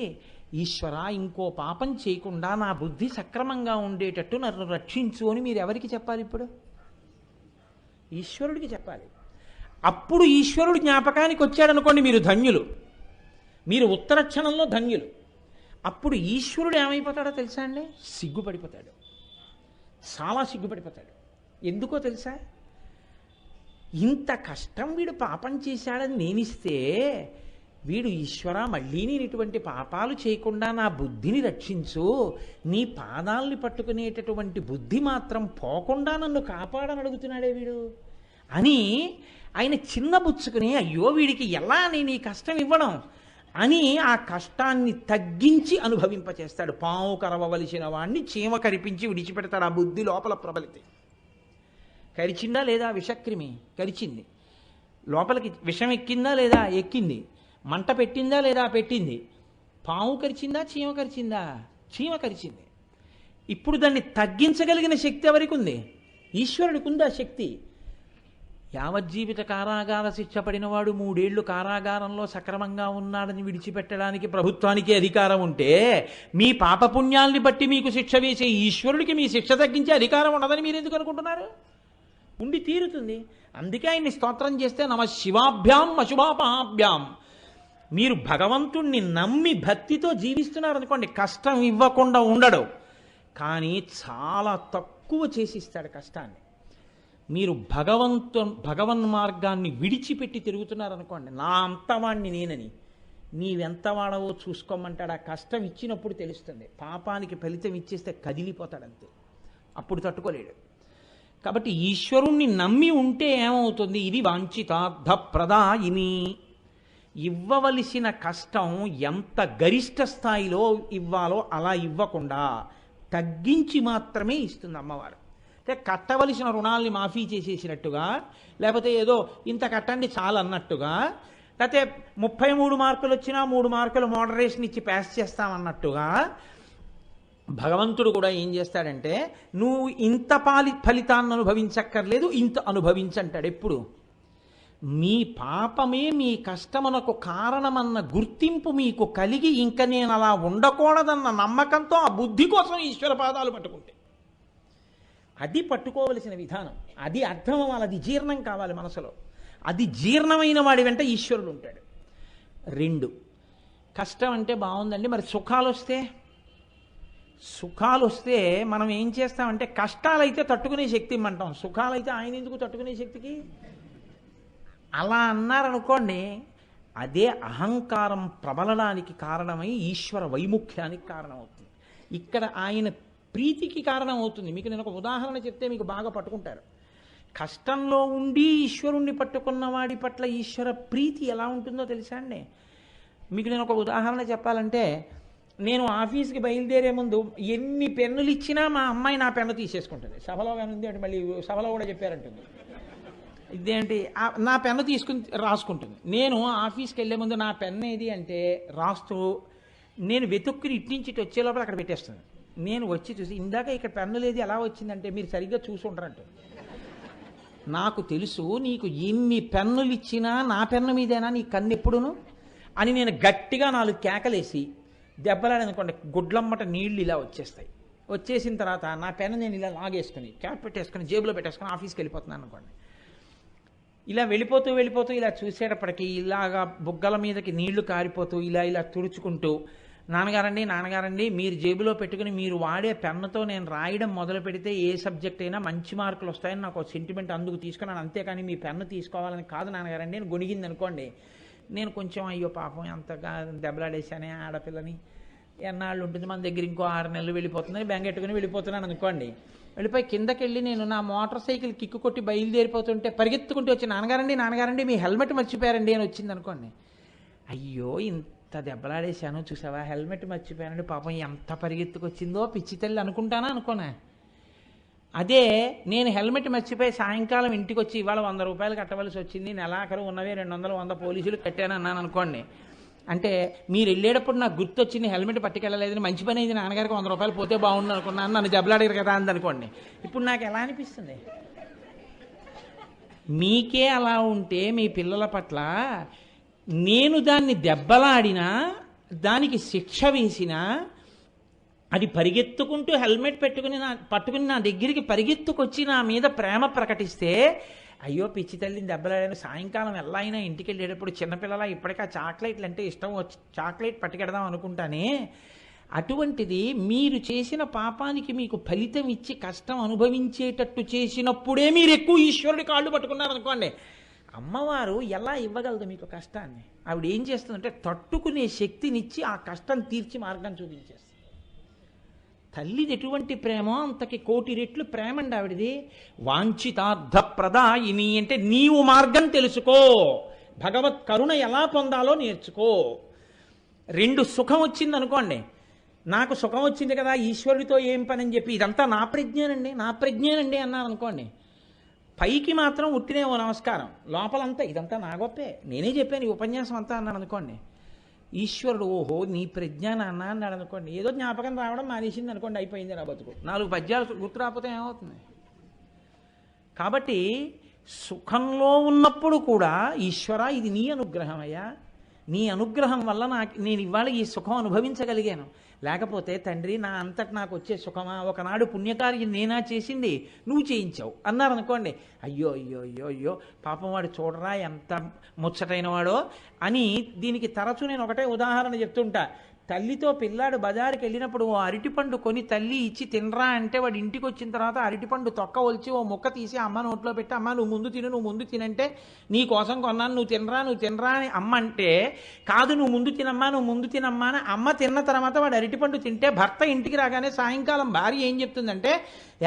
ఈశ్వర ఇంకో పాపం చేయకుండా నా బుద్ధి సక్రమంగా ఉండేటట్టు నన్ను రక్షించు అని మీరు ఎవరికి చెప్పాలి? ఇప్పుడు ఈశ్వరుడికి చెప్పాలి. అప్పుడు ఈశ్వరుడు జ్ఞాపకానికి వచ్చాడనుకోండి, మీరు ధన్యులు, మీరు ఉత్తరక్షణంలో ధన్యులు. అప్పుడు ఈశ్వరుడు ఏమైపోతాడో తెలుసా అండి? సిగ్గుపడిపోతాడు, చాలా సిగ్గుపడిపోతాడు. ఎందుకో తెలుసా? ఇంత కష్టం వీడు పాపం చేశాడని నేనిస్తే, వీడు ఈశ్వర మళ్ళీ నేను ఇటువంటి పాపాలు చేయకుండా నా బుద్ధిని రక్షించు, నీ పాదాలని పట్టుకునేటటువంటి బుద్ధి మాత్రం పోకుండా నన్ను కాపాడని అడుగుతున్నాడే వీడు అని ఆయన చిన్నబుచ్చుకుని, అయ్యో వీడికి ఎలా నేను ఈ కష్టం ఇవ్వడం అని ఆ కష్టాన్ని తగ్గించి అనుభవింపచేస్తాడు. పాము కరవవలసిన వాడిని చీమ కరిపించి విడిచిపెడతాడు. ఆ బుద్ధి లోపల ప్రబలితే కరిచిందా లేదా? విషక్రిమి కరిచింది. లోపలికి విషం ఎక్కిందా లేదా? ఎక్కింది. మంట పెట్టిందా లేదా? పెట్టింది. పాము కరిచిందా? చీమ కరిచిందా? చీమ కరిచింది. ఇప్పుడు దాన్ని తగ్గించగలిగిన శక్తి ఎవరికి ఉంది? ఈశ్వరుడికి ఉందా శక్తి? యావజ్జీవిత కారాగార శిక్ష పడినవాడు 3 ఏళ్లు కారాగారంలో సక్రమంగా ఉన్నాడని విడిచిపెట్టడానికి ప్రభుత్వానికి అధికారం ఉంటే, మీ పాపపుణ్యాల్ని బట్టి మీకు శిక్ష వేసే ఈశ్వరుడికి మీ శిక్ష తగ్గించే అధికారం ఉండదని మీరు ఎందుకు అనుకుంటున్నారు? ఉండి తీరుతుంది. అందుకే ఆయన్ని స్తోత్రం చేస్తే నమ శివాభ్యాం అశుభాపాభ్యాం. మీరు భగవంతుణ్ణి నమ్మి భక్తితో జీవిస్తున్నారనుకోండి, కష్టం ఇవ్వకుండా ఉండడు, కానీ చాలా తక్కువ చేసిస్తాడు కష్టాన్ని. మీరు భగవన్ మార్గాన్ని విడిచిపెట్టి తిరుగుతున్నారనుకోండి, నా అంతవాణ్ణి నేనని, నీవెంత వాడవో చూసుకోమంటాడు. ఆ కష్టం ఇచ్చినప్పుడు తెలుస్తుంది. పాపానికి ఫలితం ఇచ్చేస్తే కదిలిపోతాడంతే, అప్పుడు తట్టుకోలేడు. కాబట్టి ఈశ్వరుణ్ణి నమ్మి ఉంటే ఏమవుతుంది? ఇది వాంఛితార్థ ప్రదాయిని. ఇవ్వవలసిన కష్టం ఎంత గరిష్ట స్థాయిలో ఇవ్వాలో అలా ఇవ్వకుండా తగ్గించి మాత్రమే ఇస్తుంది అమ్మవారు. అంటే కట్టవలసిన రుణాల్ని మాఫీ చేసేసినట్టుగా, లేకపోతే ఏదో ఇంత కట్టండి చాలు అన్నట్టుగా, లేకపోతే 33 మార్కులు వచ్చినా 3 మార్కులు మోడరేషన్ ఇచ్చి పాస్ చేస్తామన్నట్టుగా భగవంతుడు కూడా ఏం చేస్తాడంటే, నువ్వు ఇంత ఫలితాన్ని అనుభవించక్కర్లేదు, ఇంత అనుభవించంటాడు. ఎప్పుడు? మీ పాపమే మీ కష్టమునకు కారణమన్న గుర్తింపు మీకు కలిగి, ఇంక నేను అలా ఉండకూడదన్న నమ్మకంతో ఆ బుద్ధి కోసం ఈశ్వర పాదాలు పట్టుకుంటే, అది పట్టుకోవలసిన విధానం. అది అర్థం అవ్వాలి, అది జీర్ణం కావాలి మనసులో. అది జీర్ణమైన వాడి వెంట ఈశ్వరుడు ఉంటాడు. 2, కష్టం అంటే బాగుందండి, మరి సుఖాలు వస్తే మనం ఏం చేస్తామంటే, కష్టాలైతే తట్టుకునే శక్తి ఇమ్మంటాం, సుఖాలైతే ఆయన ఎందుకు తట్టుకునే శక్తికి? అలా అన్నారనుకోండి, అదే అహంకారం ప్రబలడానికి కారణమై ఈశ్వర వైముఖ్యానికి కారణమవుతుంది. ఇక్కడ ఆయన ప్రీతికి కారణం అవుతుంది. మీకు నేను ఒక ఉదాహరణ చెప్తే మీకు బాగా పట్టుకుంటారు. కష్టంలో ఉండి ఈశ్వరుణ్ణి పట్టుకున్న వాడి పట్ల ఈశ్వర ప్రీతి ఎలా ఉంటుందో తెలుసా అండి? మీకు నేను ఒక ఉదాహరణ చెప్పాలంటే, నేను ఆఫీస్కి బయలుదేరే ముందు ఎన్ని పెన్నులు ఇచ్చినా మా అమ్మాయి నా పెన్ను తీసేసుకుంటుంది. సభలో కానీ ఉంది అంటే, మళ్ళీ సభలో కూడా చెప్పారంటుంది, ఇదేంటి నా పెన్ను తీసుకుని రాసుకుంటుంది. నేను ఆఫీస్కి వెళ్ళే ముందు నా పెన్ను ఏది అంటే రాస్తూ, నేను వెతుక్కుని ఇట్టించి వచ్చే లోపల అక్కడ పెట్టేస్తాను. నేను వచ్చి చూసి, ఇందాక ఇక్కడ పెన్ను లేదు ఎలా వచ్చిందంటే, మీరు సరిగ్గా చూసి ఉంటారంట. నాకు తెలుసు నీకు ఎన్ని పెన్నులు ఇచ్చినా నా పెన్ను మీదేనా నీ కన్ను ఎప్పుడును అని నేను గట్టిగా 4 కేకలేసి దెబ్బలాడనుకోండి, గుడ్లమ్మట నీళ్లు ఇలా వచ్చేస్తాయి. వచ్చేసిన తర్వాత నా పెన్ను నేను ఇలా లాగేసుకుని క్యాప్ పెట్టేసుకుని జేబులో పెట్టేసుకుని ఆఫీస్కి వెళ్ళిపోతున్నాను అనుకోండి. ఇలా వెళ్ళిపోతూ ఇలా చూసేటప్పటికి ఇలాగా బుగ్గల మీదకి నీళ్లు కారిపోతూ ఇలా తుడుచుకుంటూ, నాన్నగారండి మీరు జేబులో పెట్టుకుని మీరు వాడే పెన్నుతో నేను రాయడం మొదలు పెడితే ఏ సబ్జెక్ట్ అయినా మంచి మార్కులు వస్తాయని నాకు సెంటిమెంట్ అందుకు తీసుకున్నాను, అంతేకాని మీ పెన్ను తీసుకోవాలని కాదు నాన్నగారండి నేను గొణిగింది అనుకోండి. నేను కొంచెం అయ్యో పాపం ఎంతగా దెబ్బలాడేశానే ఆడపిల్లని, ఎన్నాళ్ళు ఉంటుంది మన దగ్గర, ఇంకో 6 నెలలు వెళ్ళిపోతుందని బెంగెట్టుకుని వెళ్ళిపోతున్నాను అనుకోండి. వెళ్ళిపోయి కిందకి వెళ్ళి నేను నా మోటార్ సైకిల్ కిక్కు కొట్టి బయలుదేరిపోతుంటే పరిగెత్తుకుంటూ వచ్చి, నాన్నగారండి మీ హెల్మెట్ మర్చిపోయారండి అని వచ్చింది అనుకోండి. అయ్యో ఇంత దెబ్బలాడేశాను చూసావా, హెల్మెట్ మర్చిపోయానండి, పాపం ఎంత పరిగెత్తుకొచ్చిందో పిచ్చి తల్లి అనుకుంటానా అనుకోనా? అదే నేను హెల్మెట్ మర్చిపోయి సాయంకాలం ఇంటికి వచ్చి ఇవాళ 100 రూపాయలు కట్టవలసి వచ్చింది, నెలాఖరు ఉన్నవే 200 100 పోలీసులు కట్టాను అన్నాను అనుకోండి. అంటే మీరు వెళ్ళేటప్పుడు నాకు గుర్తొచ్చింది హెల్మెట్ పట్టుకెళ్ళలేదని, మంచి పని అయింది నాన్నగారికి 100 రూపాయలు పోతే బాగుండు అనుకున్నాను, నన్ను దెబ్బలాడారు కదా అందనుకోండి. ఇప్పుడు నాకు ఎలా అనిపిస్తుంది? మీకే అలా ఉంటే మీ పిల్లల పట్ల నేను దాన్ని దెబ్బలాడినా, దానికి శిక్ష వేసినా, అది పరిగెత్తుకుంటూ హెల్మెట్ పట్టుకుని నా దగ్గరికి పరిగెత్తుకొచ్చి నా మీద ప్రేమ ప్రకటిస్తే, అయ్యో పిచ్చి తల్లిని దెబ్బలాడాను, సాయంకాలం ఎలా అయినా ఇంటికి వెళ్ళేటప్పుడు చిన్నపిల్లల ఇప్పటికీ ఆ చాక్లెట్లు అంటే ఇష్టం వచ్చి చాక్లెట్ పట్టుకెడదాం అనుకుంటానే, అటువంటిది మీరు చేసిన పాపానికి మీకు ఫలితం ఇచ్చి కష్టం అనుభవించేటట్టు చేసినప్పుడే మీరు ఎక్కువ ఈశ్వరుడి కాళ్ళు పట్టుకున్నారనుకోండి, అమ్మవారు ఎలా ఇవ్వగలదు మీకు కష్టాన్ని? ఆవిడ ఏం చేస్తుందంటే తట్టుకునే శక్తినిచ్చి ఆ కష్టం తీర్చి మార్గం చూపించేస్తుంది. తల్లిది ఎటువంటి ప్రేమో అంతకి కోటి రెట్లు ప్రేమ అండి ఆవిడది. వాంఛితార్థ ప్రదాయిని అంటే నీవు మార్గం తెలుసుకో, భగవత్ కరుణ ఎలా పొందాలో నేర్చుకో. రెండు సుఖం వచ్చింది అనుకోండి, నాకు సుఖం వచ్చింది కదా ఈశ్వరుడితో ఏం పని అని చెప్పి ఇదంతా నా ప్రజ్ఞానండి అన్నాను అనుకోండి, పైకి మాత్రం ఉట్టినేమో నమస్కారం, లోపలంతా ఇదంతా నా గొప్పే, నేనే చెప్పాను ఈ ఉపన్యాసం అంతా అన్నాను అనుకోండి, ఈశ్వరుడు ఓహో నీ ప్రజ్ఞాన అన్నా అన్నాడు అనుకోండి, ఏదో జ్ఞాపకం రావడం మానేసింది అనుకోండి, అయిపోయింది నా బతుకు. 4 పద్యాలు గుర్తు రాకపోతే ఏమవుతుంది? కాబట్టి సుఖంలో ఉన్నప్పుడు కూడా ఈశ్వర ఇది నీ అనుగ్రహమయ్యా, నీ అనుగ్రహం వల్ల నేను ఇవాళ ఈ సుఖం అనుభవించగలిగాను. లేకపోతే తండ్రి నా అంతటి నాకు వచ్చే సుఖమా, ఒకనాడు పుణ్యకార్యం నేనా చేసింది, నువ్వు చేయించావు అన్నారనుకోండి, అయ్యో అయ్యో అయ్యో అయ్యో పాపం వాడు చూడరా ఎంత ముచ్చటైన వాడో అని. దీనికి తరచూ నేను ఒకటే ఉదాహరణ చెప్తుంటా. తల్లితో పిల్లాడు బజారుకి వెళ్ళినప్పుడు ఓ అరటిపండు కొని తల్లి ఇచ్చి తినరా అంటే వాడు ఇంటికి వచ్చిన తర్వాత అరటిపండు తొక్క ఒలిచి ఓ ముక్క తీసి అమ్మ నోట్లో పెట్టి, అమ్మ నువ్వు ముందు తినంటే నీ కోసం కొన్నాను నువ్వు తినరా అని అమ్మ అంటే, కాదు నువ్వు ముందు తినమ్మా అని అమ్మ తిన్న తర్వాత వాడు అరటిపండు తింటే, భర్త ఇంటికి రాగానే సాయంకాలం భార్య ఏం చెప్తుందంటే,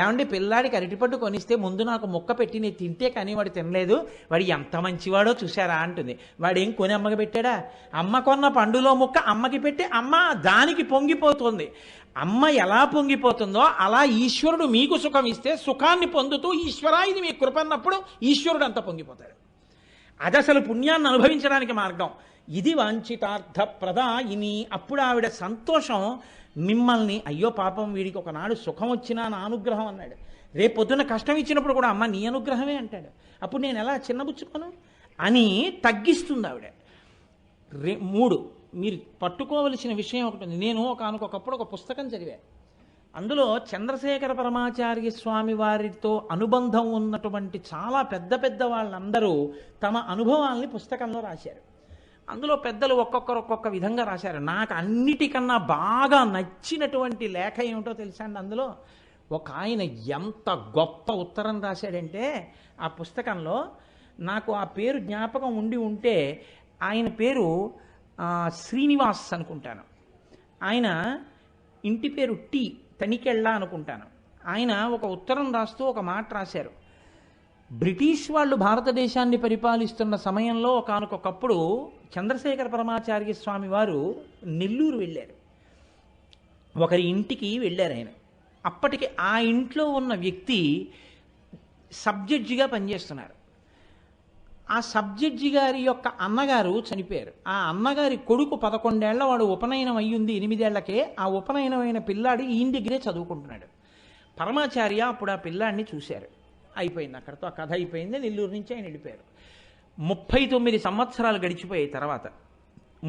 ఏమండి పిల్లాడికి అరటిపండు కొనిస్తే ముందు నాకు ముక్క పెట్టి నేను తింటే కానీ వాడు తినలేదు, వాడు ఎంత మంచివాడో చూశారా అంటుంది. వాడేం కొని అమ్మకి పెట్టాడా? అమ్మ కొన్న పండులో ముక్క అమ్మకి పెట్టి అమ్మ దానికి పొంగిపోతుంది. అమ్మ ఎలా పొంగిపోతుందో అలా ఈశ్వరుడు మీకు సుఖం ఇస్తే సుఖాన్ని పొందుతూ ఈశ్వరా ఇది మీ కృప అన్నప్పుడు ఈశ్వరుడు అంత పొంగిపోతాడు. అది అసలు పుణ్యాన్ని అనుభవించడానికి మార్గం. ఇది వాంఛితార్థ ప్రదాయిని. అప్పుడు ఆవిడ సంతోషం మిమ్మల్ని, అయ్యో పాపం వీడికి ఒకనాడు సుఖం వచ్చినా నా అనుగ్రహం అన్నాడు, రేపు పొద్దున్న కష్టం ఇచ్చినప్పుడు కూడా అమ్మ నీ అనుగ్రహమే అంటాడు, అప్పుడు నేను ఎలా చిన్నబుచ్చుకోను అని తగ్గిస్తుంది ఆవిడ. 3 మీరు పట్టుకోవలసిన విషయం ఒకటి ఉంది. నేను ఒకనకొకప్పుడు ఒక పుస్తకం చదివాను. అందులో చంద్రశేఖర పరమాచార్య స్వామి వారితో అనుబంధం ఉన్నటువంటి చాలా పెద్ద వాళ్ళందరూ తమ అనుభవాల్ని పుస్తకంలో రాశారు. అందులో పెద్దలు ఒక్కొక్క విధంగా రాశారు. నాకు అన్నిటికన్నా బాగా నచ్చినటువంటి లేఖ ఏమిటో తెలుసా అండి? అందులో ఒక ఆయన ఎంత గొప్ప ఉత్తరం రాశాడంటే ఆ పుస్తకంలో, నాకు ఆ పేరు జ్ఞాపకం ఉంటే ఆయన పేరు శ్రీనివాస్ అనుకుంటాను. ఆయన ఇంటి పేరు తనికెళ్ళ అనుకుంటాను. ఆయన ఒక ఉత్తరం రాస్తూ ఒక మాట రాశారు. బ్రిటిష్ వాళ్ళు భారతదేశాన్ని పరిపాలిస్తున్న సమయంలో ఒకనకొకప్పుడు చంద్రశేఖర పరమాచార్య స్వామి వారు నెల్లూరు వెళ్ళారు. ఒకరి ఇంటికి వెళ్ళారు ఆయన. అప్పటికి ఆ ఇంట్లో ఉన్న వ్యక్తి సబ్జడ్జిగా పనిచేస్తున్నారు. ఆ సబ్జడ్జి గారి యొక్క అన్నగారు చనిపోయారు. ఆ అన్నగారి కొడుకు 11 ఏళ్ల వాడు ఉపనయనం అయ్యింది 8 ఏళ్లకే. ఆ ఉపనయనమైన పిల్లాడు ఈయన దగ్గరే చదువుకుంటున్నాడు. పరమాచార్య అప్పుడు ఆ పిల్లాడిని చూశారు. అయిపోయింది, అక్కడితో ఆ కథ అయిపోయింది. నెల్లూరు నుంచి ఆయన వెళ్ళిపోయారు. 39 సంవత్సరాలు గడిచిపోయాయి. తర్వాత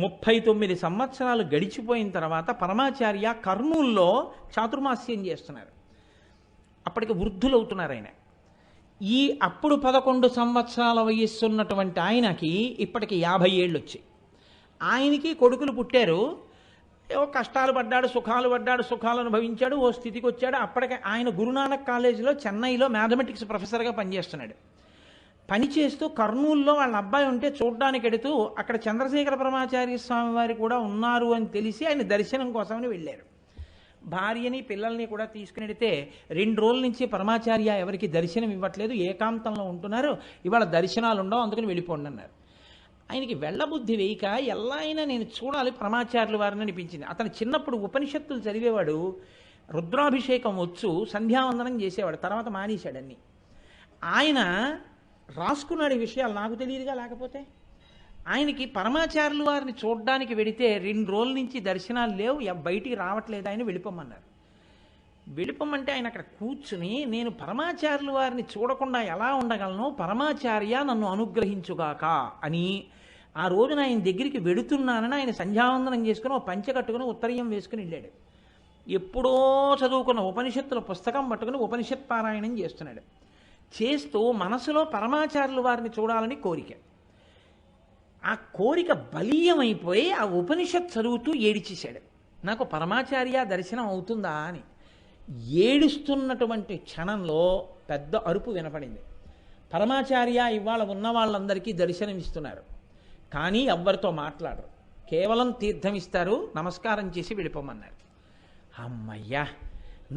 39 సంవత్సరాలు గడిచిపోయిన తర్వాత పరమాచార్య కర్నూల్లో చాతుర్మాస్యం చేస్తున్నారు. అప్పటికి వృద్ధులవుతున్నారు ఆయన. ఈ అప్పుడు 11 సంవత్సరాల వయస్సు ఉన్నటువంటి ఆయనకి ఇప్పటికి 50 ఏళ్ళు వచ్చాయి. ఆయనకి కొడుకులు పుట్టారు. ఏవో కష్టాలు పడ్డాడు, సుఖాలు అనుభవించాడు, ఓ స్థితికి వచ్చాడు. అప్పటికే ఆయన గురునానక్ కాలేజీలో చెన్నైలో మ్యాథమెటిక్స్ ప్రొఫెసర్గా పనిచేస్తున్నాడు. పనిచేస్తూ కర్నూలులో వాళ్ళ అబ్బాయి ఉంటే చూడ్డానికి ఎడుతూ అక్కడ చంద్రశేఖర పరమాచార్య స్వామి వారు కూడా ఉన్నారు అని తెలిసి ఆయన దర్శనం కోసమని వెళ్ళారు. భార్యని పిల్లల్ని కూడా తీసుకుని వెడితే 2 రోజుల నుంచి పరమాచార్య ఎవరికి దర్శనం ఇవ్వట్లేదు, ఏకాంతంలో ఉంటున్నారు, ఇవాళ దర్శనాలు ఉండవు, అందుకని వెళ్ళిపోండి అన్నారు. ఆయనకి వెళ్ళబుద్ధి వేయక ఎలా అయినా నేను చూడాలి పరమాచార్యుల వారిని అనిపించింది. అతను చిన్నప్పుడు ఉపనిషత్తులు చదివేవాడు, రుద్రాభిషేకం వచ్చు, సంధ్యావందనం చేసేవాడు, తర్వాత మానేశాడన్ని. ఆయన రాసుకున్నాడు ఈ విషయాలు, నాకు తెలియదుగా. లేకపోతే ఆయనకి పరమాచార్యుల వారిని చూడడానికి వెడితే 2 రోజుల నుంచి దర్శనాలు లేవు, బయటికి రావట్లేదు, ఆయన వెళ్ళిపోమన్నారు. వెళ్ళిపోమంటే ఆయన అక్కడ కూర్చుని నేను పరమాచార్యుల వారిని చూడకుండా ఎలా ఉండగలను, పరమాచార్య నన్ను అనుగ్రహించుగాక అని ఆ రోజున ఆయన దగ్గరికి వెడుతున్నానని ఆయన సంధ్యావందనం చేసుకుని ఒక పంచె కట్టుకుని ఉత్తరీయం వేసుకుని వెళ్ళాడు. ఎప్పుడో చదువుకున్న ఉపనిషత్తుల పుస్తకం పట్టుకుని ఉపనిషత్ పారాయణం చేస్తున్నాడు. చేస్తూ మనసులో పరమాచార్యుల వారిని చూడాలని కోరిక. ఆ కోరిక బలీయమైపోయి ఆ ఉపనిషత్ చదువుతూ ఏడిచేశాడు. నాకు పరమాచార్య దర్శనం అవుతుందా అని ఏడుస్తున్నటువంటి క్షణంలో పెద్ద అరుపు వినపడింది. పరమాచార్య ఇవాళ ఉన్న వాళ్ళందరికీ దర్శనం ఇస్తున్నారు, కానీ ఎవ్వరితో మాట్లాడరు, కేవలం తీర్థం ఇస్తారు, నమస్కారం చేసి వెళ్ళిపోమన్నారు. అమ్మయ్యా,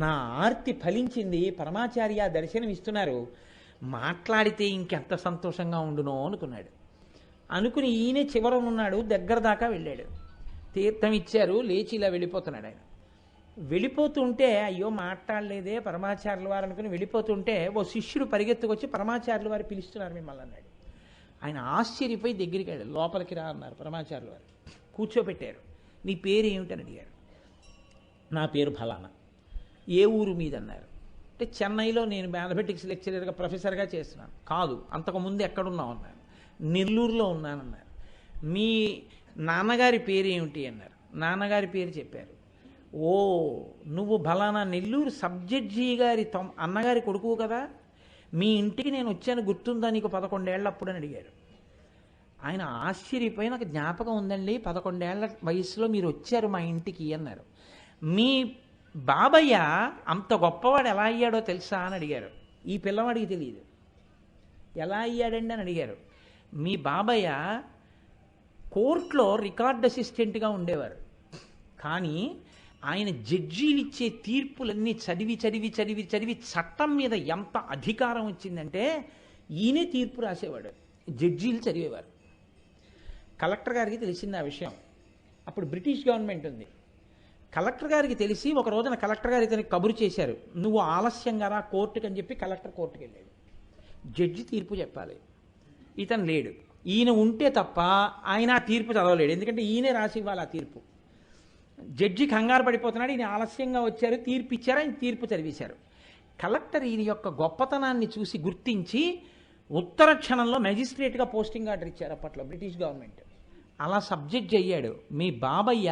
నా ఆర్తి ఫలించింది, పరమాచార్య దర్శనం ఇస్తున్నారు, మాట్లాడితే ఇంకెంత సంతోషంగా ఉండునో అనుకున్నాడు. అనుకుని ఈయనే చివరనున్నాడు, దగ్గర దాకా వెళ్ళాడు, తీర్థం ఇచ్చారు, లేచి ఇలా వెళ్ళిపోతున్నాడు. ఆయన వెళ్ళిపోతుంటే అయ్యో మాట్లాడలేదే పరమాచార్యుల వారు అనుకుని వెళ్ళిపోతుంటే ఓ శిష్యుడు పరిగెత్తుకొచ్చి పరమాచార్యుల వారు పిలుస్తున్నారు మిమ్మల్ని అన్నాడు. ఆయన ఆశ్చర్యపోయి దగ్గరికి వెళ్ళాడు. లోపలికి రా అన్నారు పరమాచార్యుల వారు. కూర్చోబెట్టారు. నీ పేరు ఏమిటని అడిగారు. నా పేరు ఫలానా. ఏ ఊరు మీదన్నారు. అంటే చెన్నైలో నేను మ్యాథమెటిక్స్ లెక్చరర్గా ప్రొఫెసర్గా చేస్తున్నాను. కాదు, అంతకుముందు ఎక్కడున్నావు అన్నారు. నెల్లూరులో ఉన్నానన్నారు. మీ నాన్నగారి పేరు ఏమిటి అన్నారు. నాన్నగారి పేరు చెప్పారు. ఓ, నువ్వు ఫలానా నెల్లూరు సబ్జడ్జి గారి అన్నగారి కొడుకు కదా, మీ ఇంటికి నేను వచ్చాను గుర్తుందా నీకు 11 ఏళ్ళప్పుడు అని అడిగారు. ఆయన ఆశ్చర్యపోయి నాకు జ్ఞాపకం ఉందండి, 11 ఏళ్ల వయసులో మీరు వచ్చారు మా ఇంటికి అన్నారు. మీ బాబయ్య అంత గొప్పవాడు ఎలా అయ్యాడో తెలుసా అని అడిగారు. ఈ పిల్లవాడికి తెలియదు. ఎలా అయ్యాడండి అని అడిగారు. మీ బాబయ్య కోర్టులో రికార్డ్ అసిస్టెంట్గా ఉండేవారు, కానీ ఆయన జడ్జీలు ఇచ్చే తీర్పులన్నీ చదివి చదివి చదివి చదివి చట్టం మీద ఎంత అధికారం వచ్చిందంటే ఈయనే తీర్పు రాసేవాడు, జడ్జీలు చదివేవారు. కలెక్టర్ గారికి తెలిసింది ఆ విషయం. అప్పుడు బ్రిటిష్ గవర్నమెంట్ ఉంది. కలెక్టర్ గారికి తెలిసి ఒక రోజున కలెక్టర్ గారు ఇతనికి కబురు చేశారు, నువ్వు ఆలస్యంగా రా కోర్టుకి అని చెప్పి కలెక్టర్ కోర్టుకి వెళ్ళాడు. జడ్జి తీర్పు చెప్పాలి, ఇతను లేడు. ఈయన ఉంటే తప్ప ఆయన ఆ తీర్పు చదవలేడు, ఎందుకంటే ఈయనే రాసి ఇవ్వాలి ఆ తీర్పు. జడ్జి కంగారు పడిపోతున్నాడు, ఈయన ఆలస్యంగా వచ్చారు, తీర్పు ఇచ్చారు, ఆయన తీర్పు చదివేశారు. కలెక్టర్ ఈయన యొక్క గొప్పతనాన్ని చూసి గుర్తించి ఉత్తర క్షణంలో మెజిస్ట్రేట్గా పోస్టింగ్ ఆర్డర్ ఇచ్చారు అప్పట్లో బ్రిటిష్ గవర్నమెంట్. అలా సబ్జెక్ట్ అయ్యాడు. మీ బాబయ్య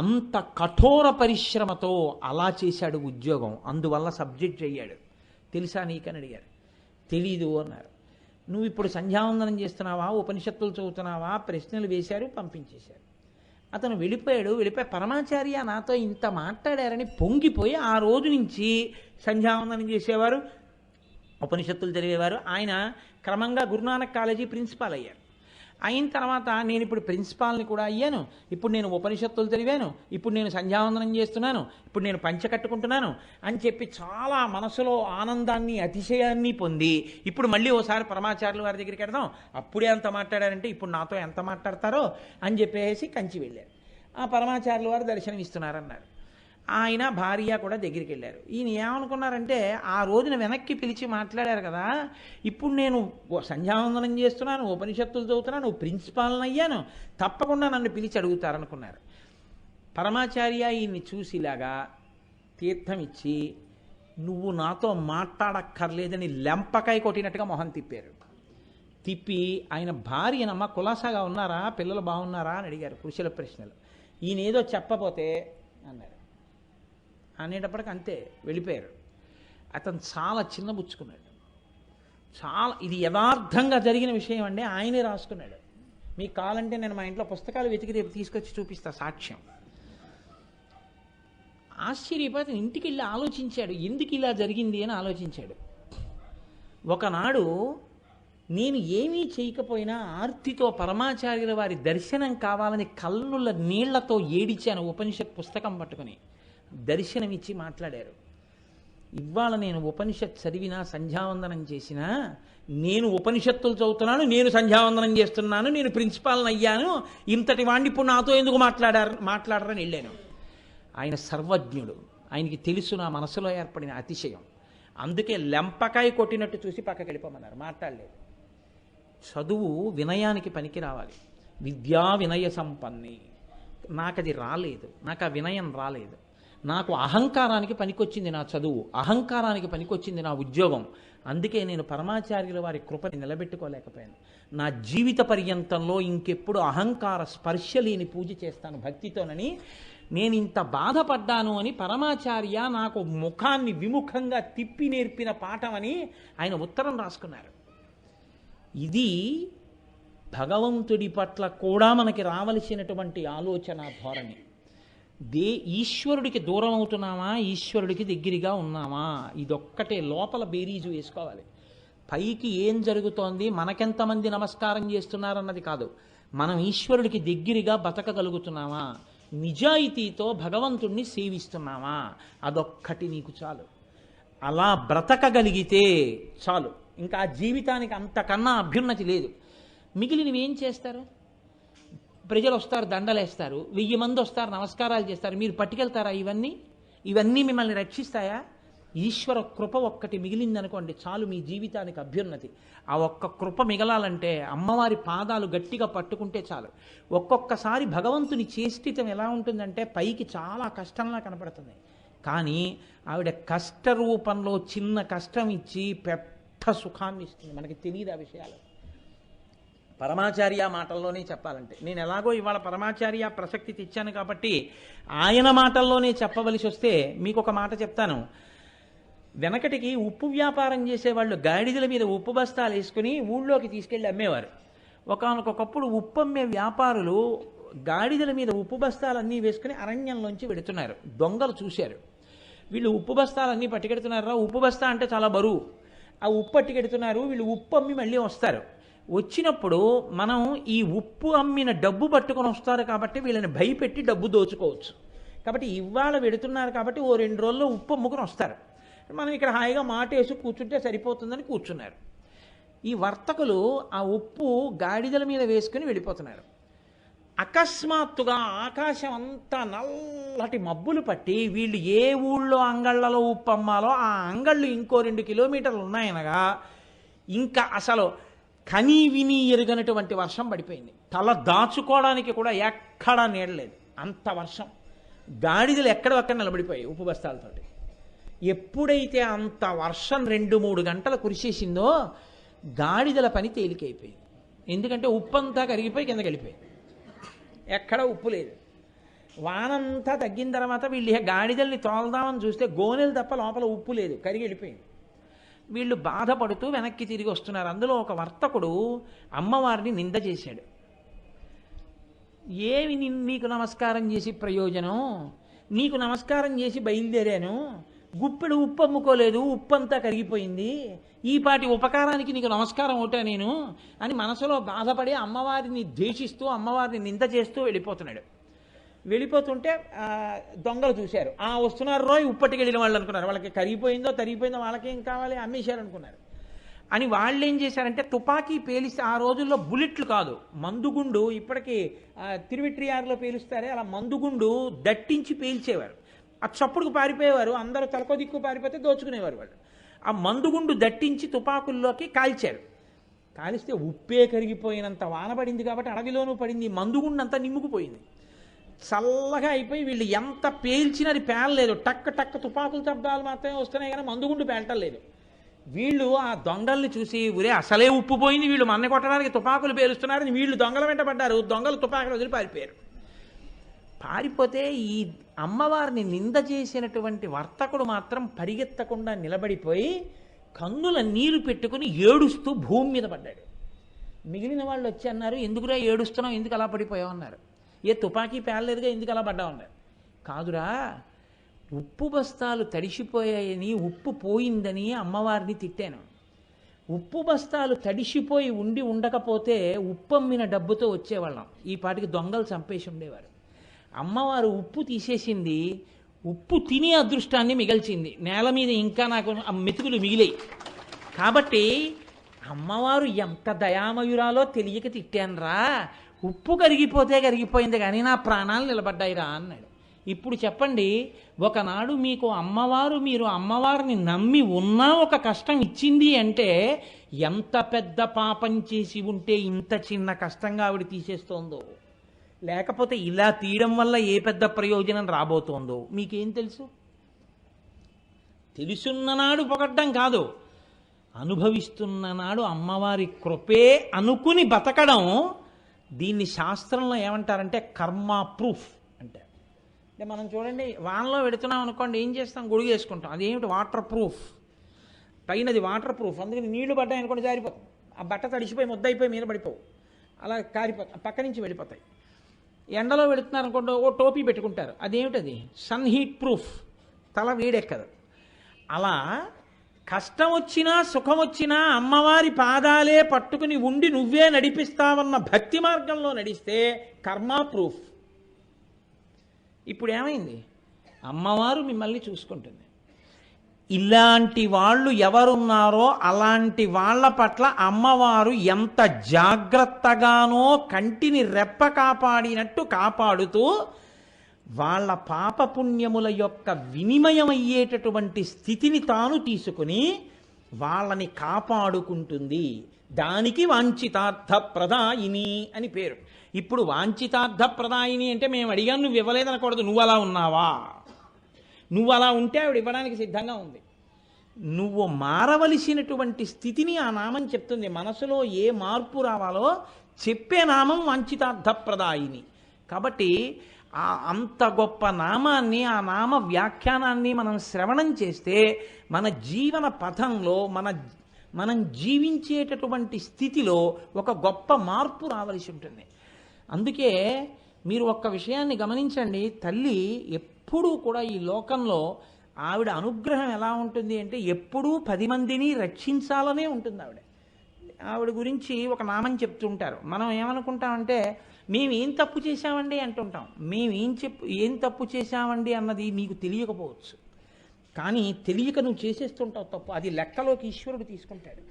అంత కఠోర పరిశ్రమతో అలా చేశాడు ఉద్యోగం, అందువల్ల సబ్జెక్ట్ అయ్యాడు. తెలుసా నీకని అడిగారు. తెలీదు అన్నారు. నువ్వు ఇప్పుడు సంధ్యావందనం చేస్తున్నావా, ఉపనిషత్తులు చదువుతున్నావా, ప్రశ్నలు వేశారు, పంపించేశారు. అతను వెళ్ళిపోయాడు. వెళ్ళిపోయి పరమాచార్య నాతో ఇంత మాట్లాడారని పొంగిపోయి ఆ రోజు నుంచి సంధ్యావందనం చేసేవారు, ఉపనిషత్తులు చదివేవారు. ఆయన క్రమంగా గురునానక్ కాలేజీ ప్రిన్సిపాల్ అయ్యారు. అయిన తర్వాత నేను ఇప్పుడు ప్రిన్సిపాల్ని కూడా అయ్యాను, ఇప్పుడు నేను ఉపనిషత్తులు చదివాను, ఇప్పుడు నేను సంధ్యావందనం చేస్తున్నాను, ఇప్పుడు నేను పంచ కట్టుకుంటున్నాను అని చెప్పి చాలా మనసులో ఆనందాన్ని అతిశయాన్ని పొంది ఇప్పుడు మళ్ళీ ఓసారి పరమాచార్యుల వారి దగ్గరికి వెళ్దాం, అప్పుడే అంత మాట్లాడారంటే ఇప్పుడు నాతో ఎంత మాట్లాడతారో అని చెప్పేసి కంచి వెళ్ళారు. ఆ పరమాచార్యుల వారు దర్శనం ఇస్తున్నారన్నారు. ఆయన భార్య కూడా దగ్గరికి వెళ్ళారు. ఈయన ఏమనుకున్నారంటే ఆ రోజున వెనక్కి పిలిచి మాట్లాడారు కదా, ఇప్పుడు నేను సంధ్యావందనం చేస్తున్నాను, ఉపనిషత్తులు చదువుతున్నాను, ప్రిన్సిపాల్ని అయ్యాను, తప్పకుండా నన్ను పిలిచి అడుగుతారనుకున్నారు. పరమాచార్య ఈయన్ని చూసిలాగా తీర్థం ఇచ్చి నువ్వు నాతో మాట్లాడక్కర్లేదని లెంపకాయ కొట్టినట్టుగా మొహం తిప్పారు. తిప్పి ఆయన భార్యనమ్మ కులాసాగా ఉన్నారా, పిల్లలు బాగున్నారా అని అడిగారు కుశల ప్రశ్నలు. ఈయన ఏదో చెప్పపోతే అన్నారు. అనేటప్పటికి అంతే వెళ్ళిపోయారు. అతను చాలా చిన్నబుచ్చుకున్నాడు. చాలా ఇది యథార్థంగా జరిగిన విషయం అండి, ఆయనే రాసుకున్నాడు. మీకు కావాలంటే నేను మా ఇంట్లో పుస్తకాలు వెతికి రేపు తీసుకొచ్చి చూపిస్తా సాక్ష్యం. ఆశ్చర్యపోతే ఇంటికి వెళ్ళి ఆలోచించాడు, ఎందుకు ఇలా జరిగింది అని ఆలోచించాడు. ఒకనాడు నేను ఏమీ చేయకపోయినా ఆర్తితో పరమాచార్యుల వారి దర్శనం కావాలని కళ్ళుల నీళ్లతో ఏడిచాను ఉపనిషత్ పుస్తకం పట్టుకుని. దర్శనమిచ్చి మాట్లాడారు. ఇవాళ నేను ఉపనిషత్ చదివినా సంధ్యావందనం చేసినా నేను ఉపనిషత్తులు చదువుతున్నాను, నేను సంధ్యావందనం చేస్తున్నాను, నేను ప్రిన్సిపాల్ని అయ్యాను, ఇంతటి వాడిని ఇప్పుడు నాతో ఎందుకు మాట్లాడరని వెళ్ళాను. ఆయన సర్వజ్ఞుడు, ఆయనకి తెలుసు నా మనసులో ఏర్పడిన అతిశయం. అందుకే లెంపకాయ కొట్టినట్టు చూసి పక్కకి వెళ్ళిపోమన్నారు, మాట్లాడలేదు. చదువు వినయానికి పనికి రావాలి. విద్యా వినయ సంపన్ని. నాకు అది రాలేదు, నాకు ఆ వినయం రాలేదు. నాకు అహంకారానికి పనికొచ్చింది నా చదువు, అహంకారానికి పనికొచ్చింది నా ఉద్యోగం. అందుకే నేను పరమాచార్యుల వారి కృపని నిలబెట్టుకోలేకపోయాను. నా జీవిత పర్యంతంలో ఇంకెప్పుడు అహంకార స్పర్శ లేని పూజ చేస్తాను భక్తితోనని నేను ఇంత బాధపడ్డాను అని పరమాచార్య నాకు ముఖాన్ని విముఖంగా తిప్పి నేర్పిన పాఠమని ఆయన ఉత్తరం రాసుకున్నారు. ఇది భగవంతుడి పట్ల కూడా మనకి రావలసినటువంటి ఆలోచన ధోరణి. దే ఈశ్వరుడికి దూరం అవుతున్నామా, ఈశ్వరుడికి దగ్గరగా ఉన్నామా, ఇదొక్కటే లోపల బేరీజు వేసుకోవాలి. పైకి ఏం జరుగుతోంది, మనకెంతమంది నమస్కారం చేస్తున్నారన్నది కాదు. మనం ఈశ్వరుడికి దగ్గరగా బతకగలుగుతున్నామా, నిజాయితీతో భగవంతుణ్ణి సేవిస్తున్నామా, అదొక్కటి నీకు చాలు. అలా బ్రతకగలిగితే చాలు. ఇంకా ఆ జీవితానికి అంతకన్నా అభ్యున్నతి లేదు. మిగిలినవి ఏం చేస్తారు? ప్రజలు వస్తారు, దండలేస్తారు, 1000 మంది వస్తారు, నమస్కారాలు చేస్తారు, మీరు పట్టుకెళ్తారా? ఇవన్నీ మిమ్మల్ని రక్షిస్తాయా? ఈశ్వర కృప ఒక్కటి మిగిలిందనుకోండి చాలు, మీ జీవితానికి అభ్యున్నతి. ఆ ఒక్క కృప మిగలాలంటే అమ్మవారి పాదాలు గట్టిగా పట్టుకుంటే చాలు. ఒక్కొక్కసారి భగవంతుని చేష్టితం ఎలా ఉంటుందంటే పైకి చాలా కష్టంలా కనపడుతుంది, కానీ ఆవిడ కష్ట రూపంలో చిన్న కష్టం ఇచ్చి పెద్ద సుఖాన్ని ఇస్తుంది. మనకి తెలియదు ఆ విషయాలు. పరమాచార్య మాటల్లోనే చెప్పాలంటే, నేను ఎలాగో ఇవాళ పరమాచార్య ప్రసక్తి తెచ్చాను కాబట్టి ఆయన మాటల్లోనే చెప్పవలసి వస్తే మీకు ఒక మాట చెప్తాను. వెనకటికి ఉప్పు వ్యాపారం చేసేవాళ్ళు గాడిదల మీద ఉప్పు బస్తాలు వేసుకుని ఊళ్ళోకి తీసుకెళ్ళి అమ్మేవారు. ఒకనకొకప్పుడు ఉప్పు అమ్మే వ్యాపారులు గాడిదల మీద ఉప్పు బస్తాలన్నీ వేసుకుని అరణ్యంలోంచి వెడుతున్నారు. దొంగలు చూశారు, వీళ్ళు ఉప్పు బస్తాలన్నీ పట్టుకెడుతున్నారా, ఉప్పు బస్తా అంటే చాలా బరువు, ఆ ఉప్పు పట్టుకెడుతున్నారు, వీళ్ళు ఉప్పు అమ్మి మళ్ళీ వస్తారు. వచ్చినప్పుడు మనం ఈ ఉప్పు అమ్మిన డబ్బు పట్టుకొని వస్తారు కాబట్టి వీళ్ళని భయపెట్టి డబ్బు దోచుకోవచ్చు. కాబట్టి ఇవాళ వెడుతున్నారు కాబట్టి ఓ 2 రోజుల్లో ఉప్పు అమ్ముకుని వస్తారు, మనం ఇక్కడ హాయిగా మాట వేసి కూర్చుంటే సరిపోతుందని కూర్చున్నారు. ఈ వర్తకులు ఆ ఉప్పు గాడిదల మీద వేసుకుని వెళ్ళిపోతున్నారు. అకస్మాత్తుగా ఆకాశం అంతా నల్లటి మబ్బులు పట్టి వీళ్ళు ఏ ఊళ్ళో అంగళ్ళలో ఉప్పు అమ్మాలో ఆ అంగళ్ళు ఇంకో 2 కిలోమీటర్లు ఉన్నాయనగా ఇంకా అసలు కనీ విని ఎరుగనటువంటి వర్షం పడిపోయింది. తల దాచుకోవడానికి కూడా ఎక్కడా నీడలేదు, అంత వర్షం. గాడిదలు ఎక్కడొక్కడ నిలబడిపోయాయి ఉప్పు బస్తాలతోటి. ఎప్పుడైతే అంత వర్షం 2-3 గంటలు కురిసేసిందో గాడిదల పని తేలికైపోయింది. ఎందుకంటే ఉప్పు అంతా కరిగిపోయి కిందకి వెళ్ళిపోయింది, ఎక్కడ ఉప్పు లేదు. వానంతా తగ్గిన తర్వాత వీళ్ళు గాడిదల్ని తోలదామని చూస్తే గోనెలు తప్ప లోపల ఉప్పు లేదు, కరిగి వెళ్ళిపోయింది. వీళ్ళు బాధపడుతూ వెనక్కి తిరిగి వస్తున్నారు. అందులో ఒక వర్తకుడు అమ్మవారిని నింద చేశాడు. ఏమి నీకు నమస్కారం చేసి ప్రయోజనం, నీకు నమస్కారం చేసి బయలుదేరాను, గుప్పెడు ఉప్పు అమ్ముకోలేదు, ఉప్పు అంతా కరిగిపోయింది, ఈ పాటి ఉపకారానికి నీకు నమస్కారం ఒకటా నేను అని మనసులో బాధపడి అమ్మవారిని ద్వేషిస్తూ అమ్మవారిని నింద చేస్తూ వెళ్ళిపోతున్నాడు. వెళ్ళిపోతుంటే దొంగలు చూశారు, వస్తున్నారు రోయ్ ఉప్పటికి వెళ్ళిన వాళ్ళు అనుకున్నారు. వాళ్ళకి కరిగిపోయిందో తరిగిపోయిందో వాళ్ళకేం కావాలి, అమ్మేశారు అనుకున్నారు. అని వాళ్ళు ఏం చేశారంటే తుపాకీ పేలిస్తే, ఆ రోజుల్లో బుల్లెట్లు కాదు మందుగుండు, ఇప్పటికీ తిరువిట్రియారులో పేలుస్తారే అలా మందుగుండు దట్టించి పేల్చేవారు. ఆ చప్పుడుకు పారిపోయేవారు, అందరూ తలకో దిక్కు పారిపోతే దోచుకునేవారు వాళ్ళు. ఆ మందుగుండు దట్టించి తుపాకుల్లోకి కాల్చారు. కాలిస్తే ఉప్పే కరిగిపోయినంత వాన పడింది కాబట్టి అడవిలోనూ పడింది, మందుగుండు అంతా నిమ్ముకుపోయింది, చల్లగా అయిపోయి వీళ్ళు ఎంత పేల్చినా అది పేలలేదు. టక్ టక్ తుపాకుల శబ్దాలు మాత్రమే వస్తున్నాయి కానీ మందుగుండు పేలటం లేదు. వీళ్ళు ఆ దొంగల్ని చూసి ఊరే అసలే ఉప్పు పోయింది, వీళ్ళు మన్న కొట్టడానికి తుపాకులు పేలుస్తున్నారని వీళ్ళు దొంగల వెంట పడ్డారు. దొంగలు తుపాకులు వదిలి పారిపోయారు. పారిపోతే ఈ అమ్మవారిని నింద చేసినటువంటి వర్తకుడు మాత్రం పరిగెత్తకుండా నిలబడిపోయి కన్నుల నీరు పెట్టుకుని ఏడుస్తూ భూమి మీద పడ్డాడు. మిగిలిన వాళ్ళు వచ్చి అన్నారు, ఎందుకురా ఏడుస్తున్నావు, ఎందుకు అలా పడిపోయావు అన్నారు. ఏ తుపాకీ పేలలేదుగా, ఎందుకు అలా పడ్డావు అన్నారు. కాదురా, ఉప్పు బస్తాలు తడిసిపోయాయని ఉప్పు పోయిందని అమ్మవారిని తిట్టాను. ఉప్పు బస్తాలు తడిసిపోయి ఉండకపోతే ఉప్పు అమ్మిన డబ్బుతో వచ్చేవాళ్ళం, ఈ పాటికి దొంగలు చంపేసి ఉండేవారు. అమ్మవారు ఉప్పు తీసేసింది, ఉప్పు తినే అదృష్టాన్ని మిగల్చింది. నేల మీద ఇంకా నాకు మెతుకులు మిగిలాయి. కాబట్టి అమ్మవారు ఎంత దయామయురాలో తెలియక తిట్టానురా, ఉప్పు కరిగిపోతే కరిగిపోయింది కానీ నా ప్రాణాలు నిలబడ్డాయిరా అన్నాడు. ఇప్పుడు చెప్పండి, ఒకనాడు మీరు అమ్మవారిని నమ్మి ఉన్నా ఒక కష్టం ఇచ్చింది అంటే ఎంత పెద్ద పాపం చేసి ఉంటే ఇంత చిన్న కష్టంగా ఆవిడ తీసేస్తోందో, లేకపోతే ఇలా తీయడం వల్ల ఏ పెద్ద ప్రయోజనం రాబోతోందో మీకేం తెలుసు? తెలుసున్ననాడు పొగడ్డం కాదు, అనుభవిస్తున్న నాడు అమ్మవారి కృపే అనుకుని బతకడం. దీన్ని శాస్త్రంలో ఏమంటారంటే కర్మ ప్రూఫ్ అంటే. మనం చూడండి, వానలో పెడుతున్నాం అనుకోండి, ఏం చేస్తాం, గొడుగు వేసుకుంటాం. అదేమిటి, వాటర్ ప్రూఫ్, పైనది వాటర్ ప్రూఫ్. అందుకని నీళ్లు పడ్డాయి అనుకోండి జారిపోతాం, ఆ బట్ట తడిసిపోయి ముద్దయిపోయి మీద పడిపోవు, అలా కారిపోతాయి, పక్క నుంచి వెళ్ళిపోతాయి. ఎండలో పెడుతున్నారు అనుకోండి, ఓ టోపీ పెట్టుకుంటారు. అదేమిటది? సన్ హీట్ ప్రూఫ్, తల వేడెక్కదు. అలా కష్టం వచ్చినా సుఖం వచ్చినా అమ్మవారి పాదాలే పట్టుకుని ఉండి నువ్వే నడిపిస్తావన్న భక్తి మార్గంలో నడిస్తే కర్మ ప్రూఫ్. ఇప్పుడు ఏమైంది? అమ్మవారు మిమ్మల్ని చూసుకుంటుంది. ఇలాంటి వాళ్ళు ఎవరున్నారో అలాంటి వాళ్ళ పట్ల అమ్మవారు ఎంత జాగ్రత్తగానో కంటిని రెప్ప కాపాడినట్టు కాపాడుతూ వాళ్ళ పాపపుణ్యముల యొక్క వినిమయమయ్యేటటువంటి స్థితిని తాను తీసుకుని వాళ్ళని కాపాడుకుంటుంది. దానికి వాంఛితార్థప్రదాయిని అని పేరు. ఇప్పుడు వాంఛితార్థప్రదాయిని అంటే మేము అడిగాను నువ్వు ఇవ్వలేదనకూడదు, నువ్వు అలా ఉన్నావా, నువ్వు అలా ఉంటే ఆవిడ ఇవ్వడానికి సిద్ధంగా ఉంది. నువ్వు మారవలసినటువంటి స్థితిని ఆ నామం చెప్తుంది. మనసులో ఏ మార్పు రావాలో చెప్పే నామం వాంఛితార్థప్రదాయిని. కాబట్టి అంత గొప్ప నామాన్ని, ఆ నామ వ్యాఖ్యానాన్ని మనం శ్రవణం చేస్తే మన జీవన పథంలో మనం జీవించేటటువంటి స్థితిలో ఒక గొప్ప మార్పు రావలసి ఉంటుంది. అందుకే మీరు ఒక్క విషయాన్ని గమనించండి. తల్లి ఎప్పుడూ కూడా ఈ లోకంలో ఆవిడ అనుగ్రహం ఎలా ఉంటుంది అంటే ఎప్పుడూ 10 మందిని రక్షించాలనే ఉంటుంది ఆవిడ. ఆవిడ గురించి ఒక నామం చెప్తుంటారు. మనం ఏమనుకుంటామంటే మేము ఏం తప్పు చేశామండి అంటుంటాం. మేము ఏం తప్పు చేశామండి అన్నది నీకు తెలియకపోవచ్చు, కానీ తెలియక నువ్వు చేసేస్తుంటావు తప్పు. అది లెక్కలోకి ఈశ్వరుడు తీసుకుంటాడు.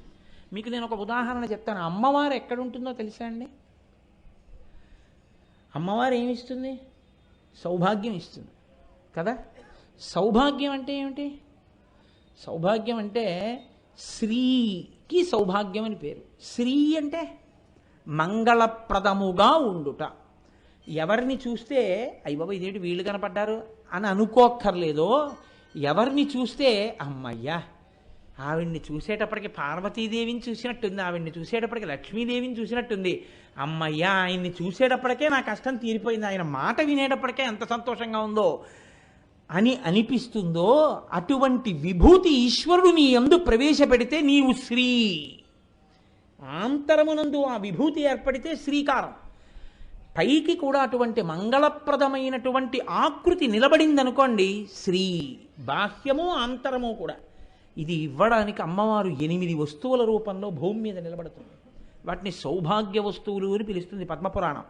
మీకు నేను ఒక ఉదాహరణ చెప్తాను. అమ్మవారు ఎక్కడుంటుందో తెలుసా అండి? అమ్మవారు ఏమిస్తుంది? సౌభాగ్యం ఇస్తుంది కదా. సౌభాగ్యం అంటే ఏమిటి? సౌభాగ్యం అంటే శ్రీకి సౌభాగ్యం అని పేరు. శ్రీ అంటే మంగళప్రదముగా ఉండుట. ఎవరిని చూస్తే అయ్య బాబా ఇదేంటి వీళ్ళు కనపడ్డారు అని అనుకోక్కర్లేదో, ఎవరిని చూస్తే అమ్మయ్యా ఆవిడ్ని చూసేటప్పటికి పార్వతీదేవిని చూసినట్టుంది, ఆవిడ్ని చూసేటప్పటికి లక్ష్మీదేవిని చూసినట్టుంది, అమ్మయ్యా ఆయన్ని చూసేటప్పటికే నా కష్టం తీరిపోయింది, ఆయన మాట వినేటప్పటికే ఎంత సంతోషంగా ఉందో అని అనిపిస్తుందో అటువంటి విభూతి ఈశ్వరుడు నీ యందు ప్రవేశపెడితే నీవు శ్రీ. ఆంతరమునందు ఆ విభూతి ఏర్పడితే శ్రీకారం. పైకి కూడా అటువంటి మంగళప్రదమైనటువంటి ఆకృతి నిలబడిందనుకోండి శ్రీ. బాహ్యము ఆంతరము కూడా. ఇది ఇవ్వడానికి అమ్మవారు 8 వస్తువుల రూపంలో భూమి మీద నిలబడుతుంది. వాటిని సౌభాగ్య వస్తువులు అని పిలుస్తుంది పద్మపురాణం.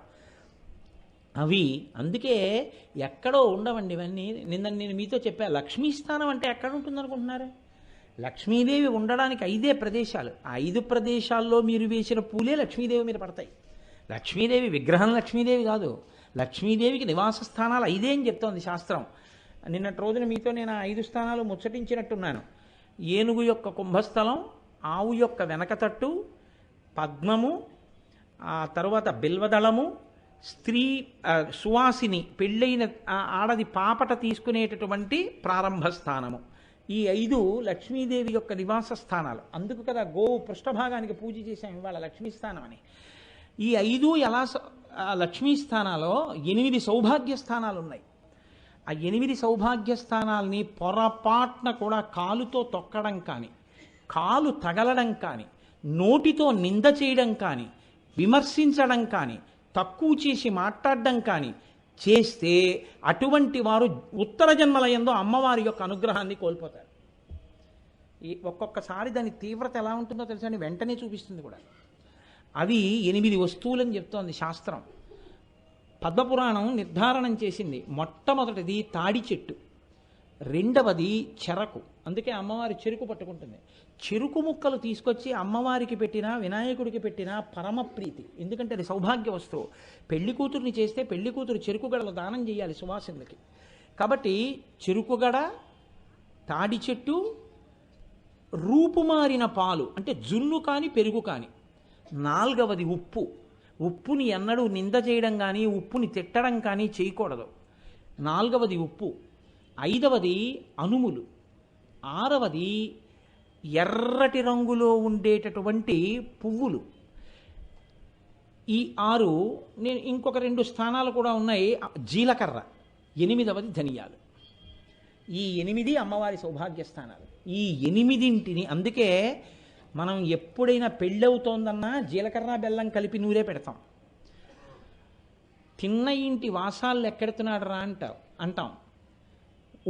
అవి అందుకే ఎక్కడో ఉండవండి ఇవన్నీ. నేను మీతో చెప్పా, లక్ష్మీస్థానం అంటే ఎక్కడ ఉంటుంది అనుకుంటున్నారు? లక్ష్మీదేవి ఉండడానికి 5 ప్రదేశాలు. ఆ 5 ప్రదేశాల్లో మీరు వేసిన పూలే లక్ష్మీదేవి మీద పడతాయి. లక్ష్మీదేవి విగ్రహం లక్ష్మీదేవి కాదు. లక్ష్మీదేవికి నివాస స్థానాలు 5 అని చెప్తోంది శాస్త్రం. నిన్నటి రోజున మీతో నేను ఆ 5 స్థానాలు ముచ్చటించినట్టున్నాను. ఏనుగు యొక్క కుంభస్థలం, ఆవు యొక్క వెనకతట్టు, పద్మము, ఆ తరువాత బిల్వదళము, స్త్రీ సువాసిని పెళ్ళైన ఆడది పాపట తీసుకునేటటువంటి ప్రారంభ స్థానము. ఈ 5 లక్ష్మీదేవి యొక్క నివాస స్థానాలు. అందుకు కదా గోవు పృష్ఠభాగానికి పూజ చేసాం ఇవాళ లక్ష్మీ స్థానం అని. ఈ 5 ఎలా లక్ష్మీ స్థానాలో 8 సౌభాగ్య స్థానాలు ఉన్నాయి. ఆ 8 సౌభాగ్య స్థానాల్ని పొరపాటున కూడా కాలుతో తొక్కడం కానీ, కాలు తగలడం కానీ, నోటితో నింద చేయడం కానీ, విమర్శించడం కానీ, తక్కువ చేసి మాట్లాడడం కానీ చేస్తే అటువంటి వారు ఉత్తర జన్మల యందు అమ్మవారి యొక్క అనుగ్రహాన్ని కోల్పోతారు. ఒక్కొక్కసారి దాని తీవ్రత ఎలా ఉంటుందో తెలుసా అని వెంటనే చూపిస్తుంది కూడా. అవి 8 వస్తువులని చెప్తోంది శాస్త్రం. పద్మపురాణం నిర్ధారణం చేసింది. మొట్టమొదటిది తాడి చెట్టు, రెండవది చెరకు. అందుకే అమ్మవారి చెరుకు పట్టుకుంటుంది. చెరుకు ముక్కలు తీసుకొచ్చి అమ్మవారికి పెట్టినా వినాయకుడికి పెట్టినా పరమ ప్రీతి. ఎందుకంటే అది సౌభాగ్య వస్తువు. పెళ్లి కూతుర్ని చేస్తే పెళ్లి కూతురు చెరుకు గడలు దానం చేయాలి సువాసినులకి. కాబట్టి చెరుకుగడ, తాడి చెట్టు, రూపుమారిన పాలు అంటే జున్ను కానీ పెరుగు కానీ. 4వది ఉప్పు. ఉప్పుని ఎన్నడూ నింద చేయడం కానీ ఉప్పుని తిట్టడం కానీ చేయకూడదు. 4వది ఉప్పు. 5వది అనుములు. 6వది ఎర్రటి రంగులో ఉండేటటువంటి పువ్వులు. ఈ 6 నేను ఇంకొక 2 స్థానాలు కూడా ఉన్నాయి. జీలకర్ర. 8వది ధనియాలు. ఈ 8 అమ్మవారి సౌభాగ్య స్థానాలు. ఈ 8 అందుకే మనం ఎప్పుడైనా పెళ్ళవుతోందన్నా జీలకర్ర బెల్లం కలిపి నూరే పెడతాం. తిన్న ఇంటి వాసాలు ఎక్కడుతున్నాడు రా అంటాం.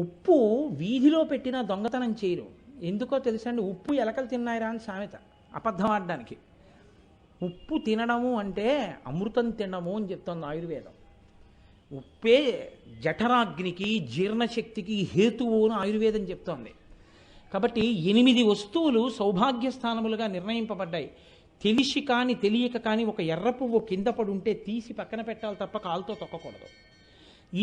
ఉప్పు వీధిలో పెట్టినా దొంగతనం చేయరు. ఎందుకో తెలుసండి, ఉప్పు ఎలకలు తిన్నాయిరా అని సామెత, అబద్ధం ఆడడానికి. ఉప్పు తినడము అంటే అమృతం తినడము అని చెప్తోంది ఆయుర్వేదం. ఉప్పే జఠరాగ్నికి జీర్ణశక్తికి హేతువు అని ఆయుర్వేదం చెప్తోంది. కాబట్టి 8 వస్తువులు సౌభాగ్య స్థానములుగా నిర్ణయింపబడ్డాయి. తెలిసి కానీ తెలియక కానీ ఒక ఎర్ర పువ్వు కింద పడి ఉంటే తీసి పక్కన పెట్టాలి తప్ప కాలుతో తొక్కకూడదు.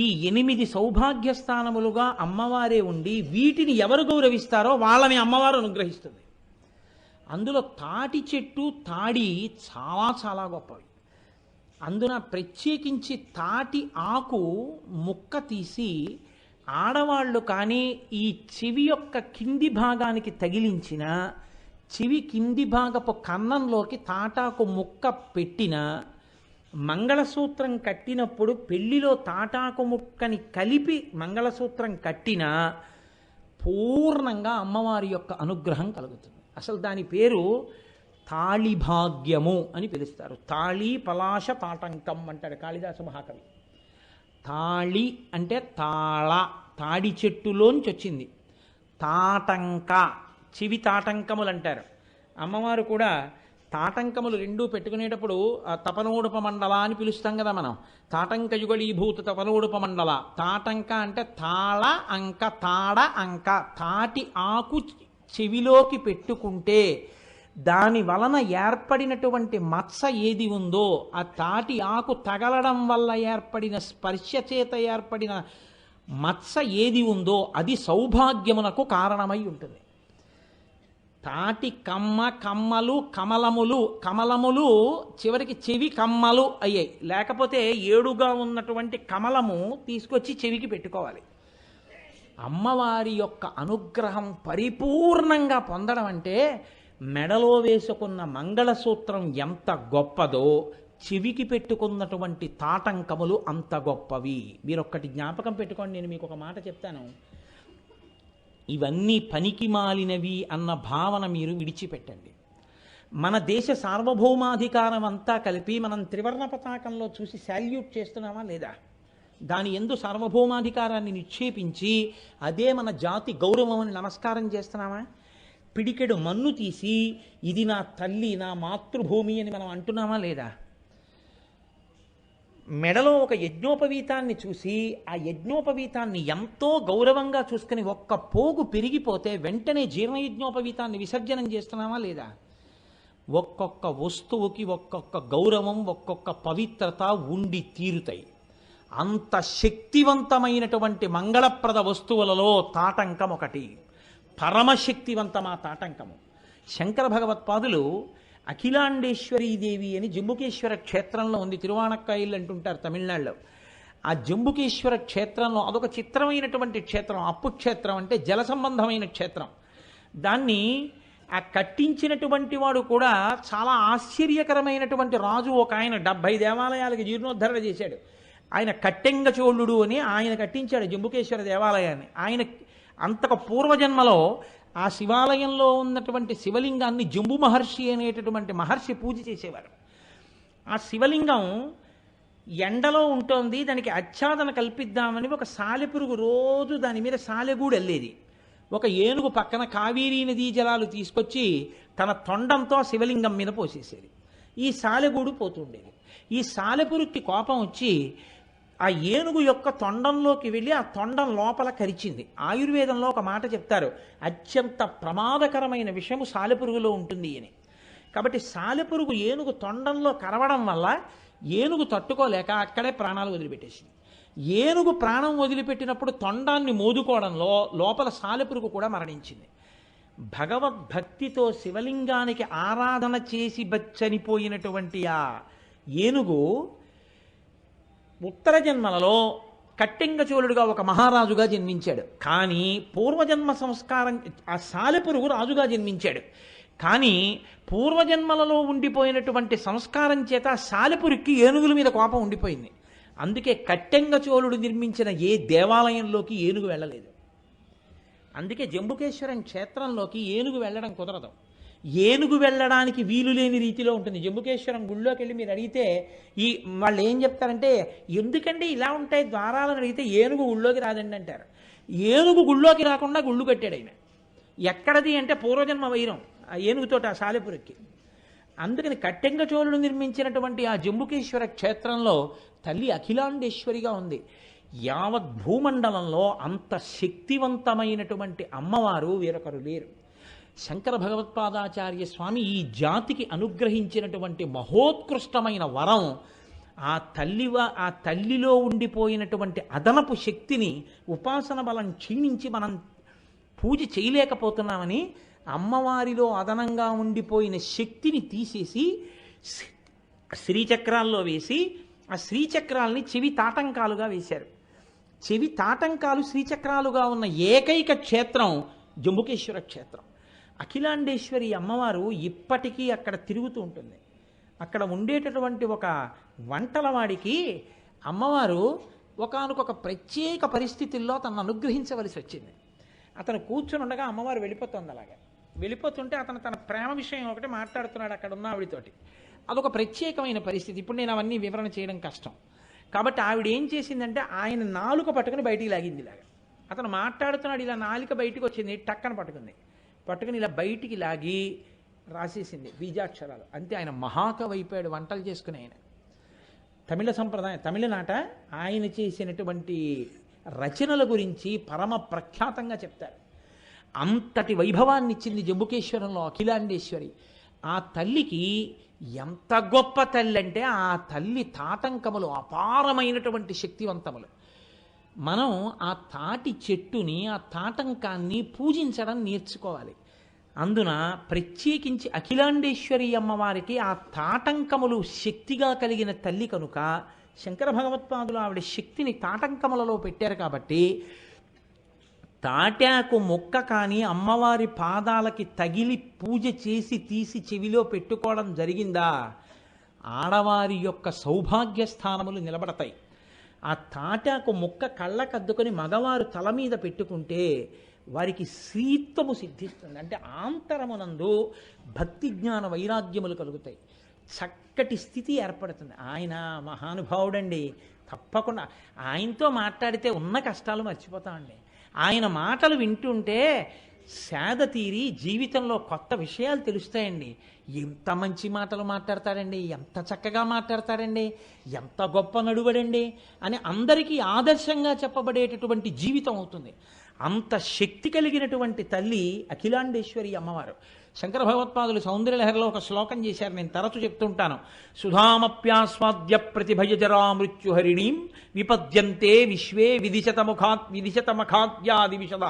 ఈ 8 సౌభాగ్య స్థానములుగా అమ్మవారే ఉండి వీటిని ఎవరు గౌరవిస్తారో వాళ్ళని అమ్మవారు అనుగ్రహిస్తుంది. అందులో తాటి చెట్టు, తాడి చాలా చాలా గొప్పవి. అందున ప్రత్యేకించి తాటి ఆకు ముక్క తీసి ఆడవాళ్ళు కానీ ఈ చెవి యొక్క కింది భాగానికి తగిలించిన, చెవి కింది భాగపు కన్నంలోకి తాటాకు ముక్క పెట్టిన, మంగళసూత్రం కట్టినప్పుడు పెళ్లిలో తాటాకు ముక్కని కలిపి మంగళసూత్రం కట్టిన పూర్ణంగా అమ్మవారి యొక్క అనుగ్రహం కలుగుతుంది. అసలు దాని పేరు తాళిభాగ్యము అని పిలుస్తారు. తాళి పలాశ తాటంకం అంటాడు కాళిదాస మహాకవి. తాళి అంటే తాళ, తాడి చెట్టులోంచి వచ్చింది. తాటంక, చెవి తాటంకములు అంటారు. అమ్మవారు కూడా తాటంకములు రెండూ పెట్టుకునేటప్పుడు తపనోడుప మండల అని పిలుస్తాం కదా మనం. తాటంక యుగళీభూత తపనోడుప మండల. తాటంక అంటే తాళ అంక, తాడ అంక. తాటి ఆకు చెవిలోకి పెట్టుకుంటే దాని వలన ఏర్పడినటువంటి మత్స ఏది ఉందో, ఆ తాటి ఆకు తగలడం వల్ల ఏర్పడిన స్పర్శ చేత ఏర్పడిన మత్స ఏది ఉందో అది సౌభాగ్యమునకు కారణమై ఉంటుంది. తాటి కమ్మ, కమ్మలు, కమలములు, కమలములు చివరికి చెవి కమ్మలు అయ్యాయి. లేకపోతే ఏడుగా ఉన్నటువంటి కమలము తీసుకొచ్చి చెవికి పెట్టుకోవాలి. అమ్మవారి యొక్క అనుగ్రహం పరిపూర్ణంగా పొందడం అంటే మెడలో వేసుకున్న మంగళసూత్రం ఎంత గొప్పదో చెవికి పెట్టుకున్నటువంటి తాటంకములు అంత గొప్పవి. మీరొక్కటి జ్ఞాపకం పెట్టుకోండి. నేను మీకు ఒక మాట చెప్తాను. ఇవన్నీ పనికి మాలినవి అన్న భావన మీరు విడిచిపెట్టండి. మన దేశ సార్వభౌమాధికారం అంతా కలిపి మనం త్రివర్ణ పతాకంలో చూసి శాల్యూట్ చేస్తున్నామా లేదా? దాని యందు సార్వభౌమాధికారాన్ని నిక్షేపించి అదే మన జాతి గౌరవం అని నమస్కారం చేస్తున్నామా? పిడికెడు మన్ను తీసి ఇది నా తల్లి, నా మాతృభూమి అని మనం అంటున్నామా లేదా? మెడలో ఒక యజ్ఞోపవీతాన్ని చూసి ఆ యజ్ఞోపవీతాన్ని ఎంతో గౌరవంగా చూసుకుని ఒక్క పోగు పెరిగిపోతే వెంటనే జీర్ణయజ్ఞోపవీతాన్ని విసర్జనం చేస్తున్నామా లేదా? ఒక్కొక్క వస్తువుకి ఒక్కొక్క గౌరవం, ఒక్కొక్క పవిత్రత ఉండి తీరుతాయి. అంత శక్తివంతమైనటువంటి మంగళప్రద వస్తువులలో తాటంకం ఒకటి. పరమశక్తివంతమా తాటంకము. శంకర భగవత్పాదులు అఖిలాండేశ్వరీదేవి అని జంబుకేశ్వర క్షేత్రంలో ఉంది. తిరువాణక్కాయిల్ అంటుంటారు తమిళనాడులో. ఆ జంబుకేశ్వర క్షేత్రంలో అదొక చిత్రమైనటువంటి క్షేత్రం. అప్పు క్షేత్రం అంటే జల సంబంధమైన క్షేత్రం. దాన్ని ఆ కట్టించినటువంటి వాడు కూడా చాలా ఆశ్చర్యకరమైనటువంటి రాజు. ఒక ఆయన 70 దేవాలయాలకి జీర్ణోద్ధరణ చేశాడు. ఆయన కట్టెంగ చోళుడు అని ఆయన కట్టించాడు జంబుకేశ్వర దేవాలయాన్ని. ఆయన అంతకు పూర్వజన్మలో ఆ శివాలయంలో ఉన్నటువంటి శివలింగాన్ని జంబు మహర్షి అనేటటువంటి మహర్షి పూజ చేసేవారు. ఆ శివలింగం ఎండలో ఉంటుంది. దానికి ఆచ్ఛాదన కల్పిద్దామని ఒక సాలెపురుగు రోజు దాని మీద సాలెగూడు వెళ్ళేది. ఒక ఏనుగు పక్కన కావేరీ నదీ జలాలు తీసుకొచ్చి తన తొండంతో శివలింగం మీద పోసేసేది. ఈ సాలెగూడు పోతుండేది. ఈ సాలెపురుగుకి కోపం వచ్చి ఆ ఏనుగు యొక్క తొండంలోకి వెళ్ళి ఆ తొండం లోపల కరిచింది. ఆయుర్వేదంలో ఒక మాట చెప్తారు, అత్యంత ప్రమాదకరమైన విషము సాలెపురుగులో ఉంటుంది అని. కాబట్టి సాలెపురుగు ఏనుగు తొండంలో కరవడం వల్ల ఏనుగు తట్టుకోలేక అక్కడే ప్రాణాలు వదిలిపెట్టేసింది. ఏనుగు ప్రాణం వదిలిపెట్టినప్పుడు తొండాన్ని మోదుకోవడంలో లోపల సాలెపురుగు కూడా మరణించింది. భగవద్భక్తితో శివలింగానికి ఆరాధన చేసి చనిపోయినటువంటి ఆ ఏనుగు ఉత్తర జన్మలలో కట్టెంగచోళుడుగా ఒక మహారాజుగా జన్మించాడు. కానీ పూర్వజన్మ సంస్కారం ఆ సాలెపురుగు రాజుగా జన్మించాడు. కానీ పూర్వజన్మలలో ఉండిపోయినటువంటి సంస్కారం చేత సాలెపురుక్కి ఏనుగుల మీద కోపం ఉండిపోయింది. అందుకే కట్టెంగచోళుడు నిర్మించిన ఏ దేవాలయంలోకి ఏనుగు వెళ్ళలేదు. అందుకే జంబుకేశ్వరం క్షేత్రంలోకి ఏనుగు వెళ్ళడం కుదరదు. ఏనుగు వెళ్ళడానికి వీలు లేని రీతిలో ఉంటుంది. జంబుకేశ్వరం గుళ్ళోకి వెళ్ళి మీరు అడిగితే వాళ్ళు ఏం చెప్తారంటే, ఎందుకంటే ఇలా ఉంటాయి ద్వారాలను అడిగితే ఏనుగు గుళ్ళోకి రాదండి అంటారు. ఏనుగు గుళ్ళోకి రాకుండా గుళ్ళు కట్టాడు ఆయన. ఎక్కడది అంటే పూర్వజన్మ వైరం ఆ ఏనుగుతోటి ఆ సాలెపురెక్కి. అందుకని కట్టెంగ చోళుడు నిర్మించినటువంటి ఆ జంబుకేశ్వర క్షేత్రంలో తల్లి అఖిలాండేశ్వరిగా ఉంది. యావత్ భూమండలంలో అంత శక్తివంతమైనటువంటి అమ్మవారు వేరొకరు లేరు. శంకర భగవత్పాదాచార్య స్వామి ఈ జాతికి అనుగ్రహించినటువంటి మహోత్కృష్టమైన వరం ఆ తల్లిలో ఉండిపోయినటువంటి అదనపు శక్తిని ఉపాసన బలం క్షీణించి మనం పూజ చేయలేకపోతున్నామని అమ్మవారిలో అదనంగా ఉండిపోయిన శక్తిని తీసేసి శ్రీచక్రాల్లో వేసి ఆ శ్రీచక్రాలని చెవి తాటంకాలుగా వేశారు. చెవి తాటంకాలు శ్రీచక్రాలుగా ఉన్న ఏకైక క్షేత్రం జంబుకేశ్వర క్షేత్రం. అఖిలాండేశ్వరి అమ్మవారు ఇప్పటికీ అక్కడ తిరుగుతూ ఉంటుంది. అక్కడ ఉండేటటువంటి ఒక వంటలవాడికి అమ్మవారు ఒకానొక ప్రత్యేక పరిస్థితుల్లో తనను అనుగ్రహించవలసి వచ్చింది. అతను కూర్చొని ఉండగా అమ్మవారు వెళ్ళిపోతుంది. అలాగే వెళ్ళిపోతుంటే అతను తన ప్రేమ విషయం ఒకటి మాట్లాడుతున్నాడు అక్కడ ఉన్న ఆవిడతోటి. అదొక ప్రత్యేకమైన పరిస్థితి. ఇప్పుడు నేను అవన్నీ వివరణ చేయడం కష్టం కాబట్టి ఆవిడ ఏం చేసిందంటే ఆయన నాలుక పట్టుకుని బయటికి లాగింది. ఇలాగా అతను మాట్లాడుతున్నాడు, ఇలా నాలుక బయటికి వచ్చింది, టక్కన పట్టుకుని ఇలా బయటికి లాగి రాసేసింది బీజాక్షరాలు. అంతే. ఆయన మహాకవి అయిపోయాడు వంటలు చేసుకుని. ఆయన తమిళ సంప్రదాయం తమిళనాట ఆయన చేసినటువంటి రచనల గురించి పరమ ప్రఖ్యాతంగా చెప్తారు. అంతటి వైభవాన్ని ఇచ్చింది జంబుకేశ్వరంలో అఖిలాండేశ్వరి. ఆ తల్లికి ఎంత గొప్ప తల్లి అంటే ఆ తల్లి తాటంకములు అపారమైనటువంటి శక్తివంతములు. మనం ఆ తాటి చెట్టుని ఆ తాటంకాన్ని పూజించడం నేర్చుకోవాలి. అందున ప్రత్యేకించి అఖిలాండేశ్వరి అమ్మవారికి ఆ తాటంకములు శక్తిగా కలిగిన తల్లి కనుక శంకర భగవత్పాదులు ఆవిడ శక్తిని తాటంకములలో పెట్టారు. కాబట్టి తాటాకు మొక్క కానీ అమ్మవారి పాదాలకి తగిలి పూజ చేసి తీసి చెవిలో పెట్టుకోవడం జరిగిందా, ఆడవారి యొక్క సౌభాగ్య స్థానములు నిలబడతాయి. ఆ తాటాకు మొక్క కళ్ళకద్దుకొని మగవారు తల మీద పెట్టుకుంటే వారికి శ్రీత్వము సిద్ధిస్తుంది. అంటే ఆంతరమునందు భక్తి జ్ఞాన వైరాగ్యములు కలుగుతాయి, చక్కటి స్థితి ఏర్పడుతుంది. ఆయన మహానుభావుడండి. తప్పకుండా ఆయనతో మాట్లాడితే ఉన్న కష్టాలు మర్చిపోతామండి. ఆయన మాటలు వింటుంటే సేద తీరి జీవితంలో కొత్త విషయాలు తెలుస్తాయండి. ఎంత మంచి మాటలు మాట్లాడతాడండి, ఎంత చక్కగా మాట్లాడతాడండి, ఎంత గొప్ప నడువడండి అని అందరికీ ఆదర్శంగా చెప్పబడేటటువంటి జీవితం అవుతుంది. అంత శక్తి కలిగినటువంటి తల్లి అఖిలాండేశ్వరి అమ్మవారు. శంకర భగవత్పాదులు సౌందర్యలహరిలో ఒక శ్లోకం చేశారు, నేను తరచు చెప్తుంటాను. సుధామప్యాస్వాద్య ప్రతిభయజరా మృత్యుహరిణీం విపద్యంతే విశ్వే విదిశతముఖాద్యాది విశద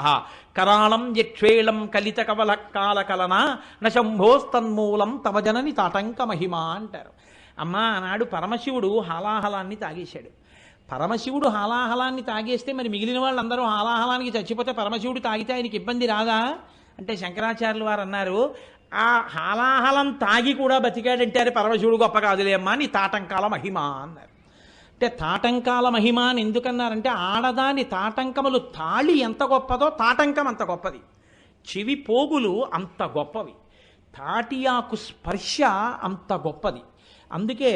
కరాళం యక్షేళం కలిత కవల కాలకలన నశంభోస్తన్మూలం తవ జనని తాటంక మహిమ అంటారు. అమ్మ ఆనాడు పరమశివుడు హాలాహలాన్ని తాగేశాడు. పరమశివుడు హాలాహలాన్ని తాగేస్తే మరి మిగిలిన వాళ్ళందరూ హాలాహలానికి చచ్చిపోతే పరమశివుడు తాగితే ఆయనకి ఇబ్బంది రాదా అంటే శంకరాచార్యులు వారు అన్నారు, ఆ హాలాహలం తాగి కూడా బతికాడంటే పరమశివుడు గొప్ప కాదులే అమ్మా, నీ తాటంకాల మహిమ అన్నారు. అంటే తాటంకాల మహిమ అని ఎందుకన్నారంటే ఆడదాని తాటంకములు తాళి ఎంత గొప్పదో తాటంకం అంత గొప్పది, చెవి పోగులు అంత గొప్పవి, తాటియాకు స్పర్శ అంత గొప్పది. అందుకే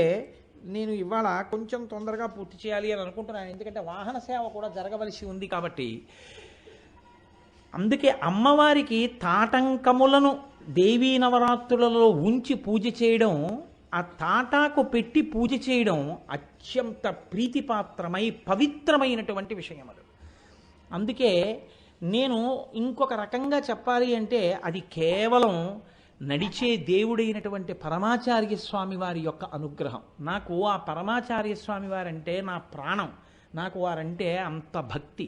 నేను ఇవాళ కొంచెం తొందరగా పూర్తి చేయాలి అని అనుకుంటున్నాను, ఎందుకంటే వాహన సేవ కూడా జరగవలసి ఉంది కాబట్టి. అందుకే అమ్మవారికి తాటంకములను దేవీ నవరాత్రులలో ఉంచి పూజ చేయడం, ఆ తాటాకు పెట్టి పూజ చేయడం అత్యంత ప్రీతిపాత్రమై పవిత్రమైనటువంటి విషయములు. అందుకే నేను ఇంకొక రకంగా చెప్పాలి అంటే అది కేవలం నడిచే దేవుడైనటువంటి పరమాచార్య స్వామి వారి యొక్క అనుగ్రహం. నాకు ఆ పరమాచార్య స్వామి వారంటే నా ప్రాణం, నాకు వారంటే అంత భక్తి.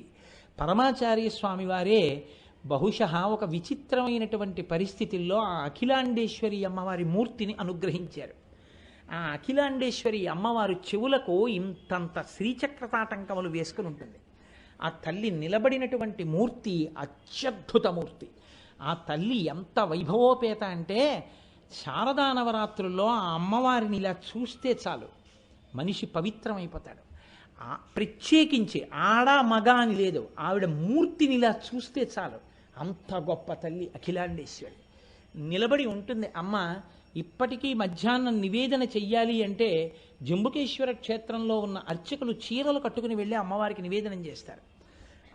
పరమాచార్య స్వామి వారే బహుశः ఒక విచిత్రమైనటువంటి పరిస్థితుల్లో ఆ అఖిలాండేశ్వరి అమ్మవారి మూర్తిని అనుగ్రహించారు. ఆ అఖిలాండేశ్వరి అమ్మవారు చెవులకు ఇంతంత శ్రీచక్రతాటంకములు వేసుకుని ఉంటుంది. ఆ తల్లి నిలబడినటువంటి మూర్తి అత్యద్భుత మూర్తి. ఆ తల్లి ఎంత వైభవోపేత అంటే శారదా నవరాత్రుల్లో ఆ అమ్మవారిని ఇలా చూస్తే చాలు మనిషి పవిత్రమైపోతాడు. ప్రత్యేకించి ఆడ మగ అని లేదు, ఆవిడ మూర్తిని ఇలా చూస్తే చాలు అంత గొప్ప తల్లి అఖిలాండేశ్వరి. నిలబడి ఉంటుంది అమ్మ. ఇప్పటికీ మధ్యాహ్నం నివేదన చెయ్యాలి అంటే జంబుకేశ్వర క్షేత్రంలో ఉన్న అర్చకులు చీరలు కట్టుకుని వెళ్ళి అమ్మవారికి నివేదనం చేస్తారు.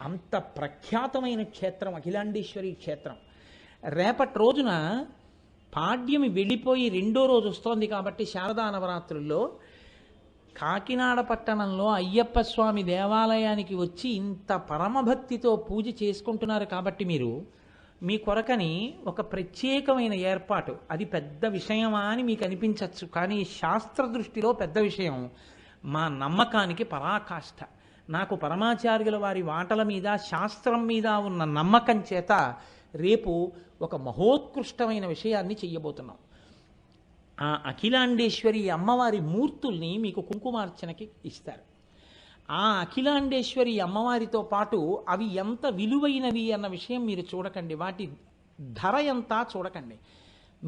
అంత ప్రఖ్యాతమైన క్షేత్రం అఖిలాండేశ్వరి క్షేత్రం. రేపటి రోజున పాడ్యమి వెళ్ళిపోయి రెండో రోజు వస్తోంది కాబట్టి శారదా నవరాత్రుల్లో కాకినాడ పట్టణంలో అయ్యప్ప స్వామి దేవాలయానికి వచ్చి ఇంత పరమభక్తితో పూజ చేసుకుంటున్నారు కాబట్టి మీరు మీ కొరకని ఒక ప్రత్యేకమైన ఏర్పాటు, అది పెద్ద విషయమా అని మీకు అనిపించవచ్చు, కానీ శాస్త్ర దృష్టిలో పెద్ద విషయం. మా నమ్మకానికి పరాకాష్ఠ. నాకు పరమాచార్యుల వారి మాటల మీద శాస్త్రం మీద ఉన్న నమ్మకం చేత రేపు ఒక మహోత్కృష్టమైన విషయాన్ని చెయ్యబోతున్నాం. ఆ అఖిలాండేశ్వరి అమ్మవారి మూర్తుల్ని మీకు కుంకుమార్చనకి ఇస్తారు. ఆ అఖిలాండేశ్వరి అమ్మవారితో పాటు అవి ఎంత విలువైనవి అన్న విషయం మీరు చూడకండి, వాటి ధర ఎంత చూడకండి.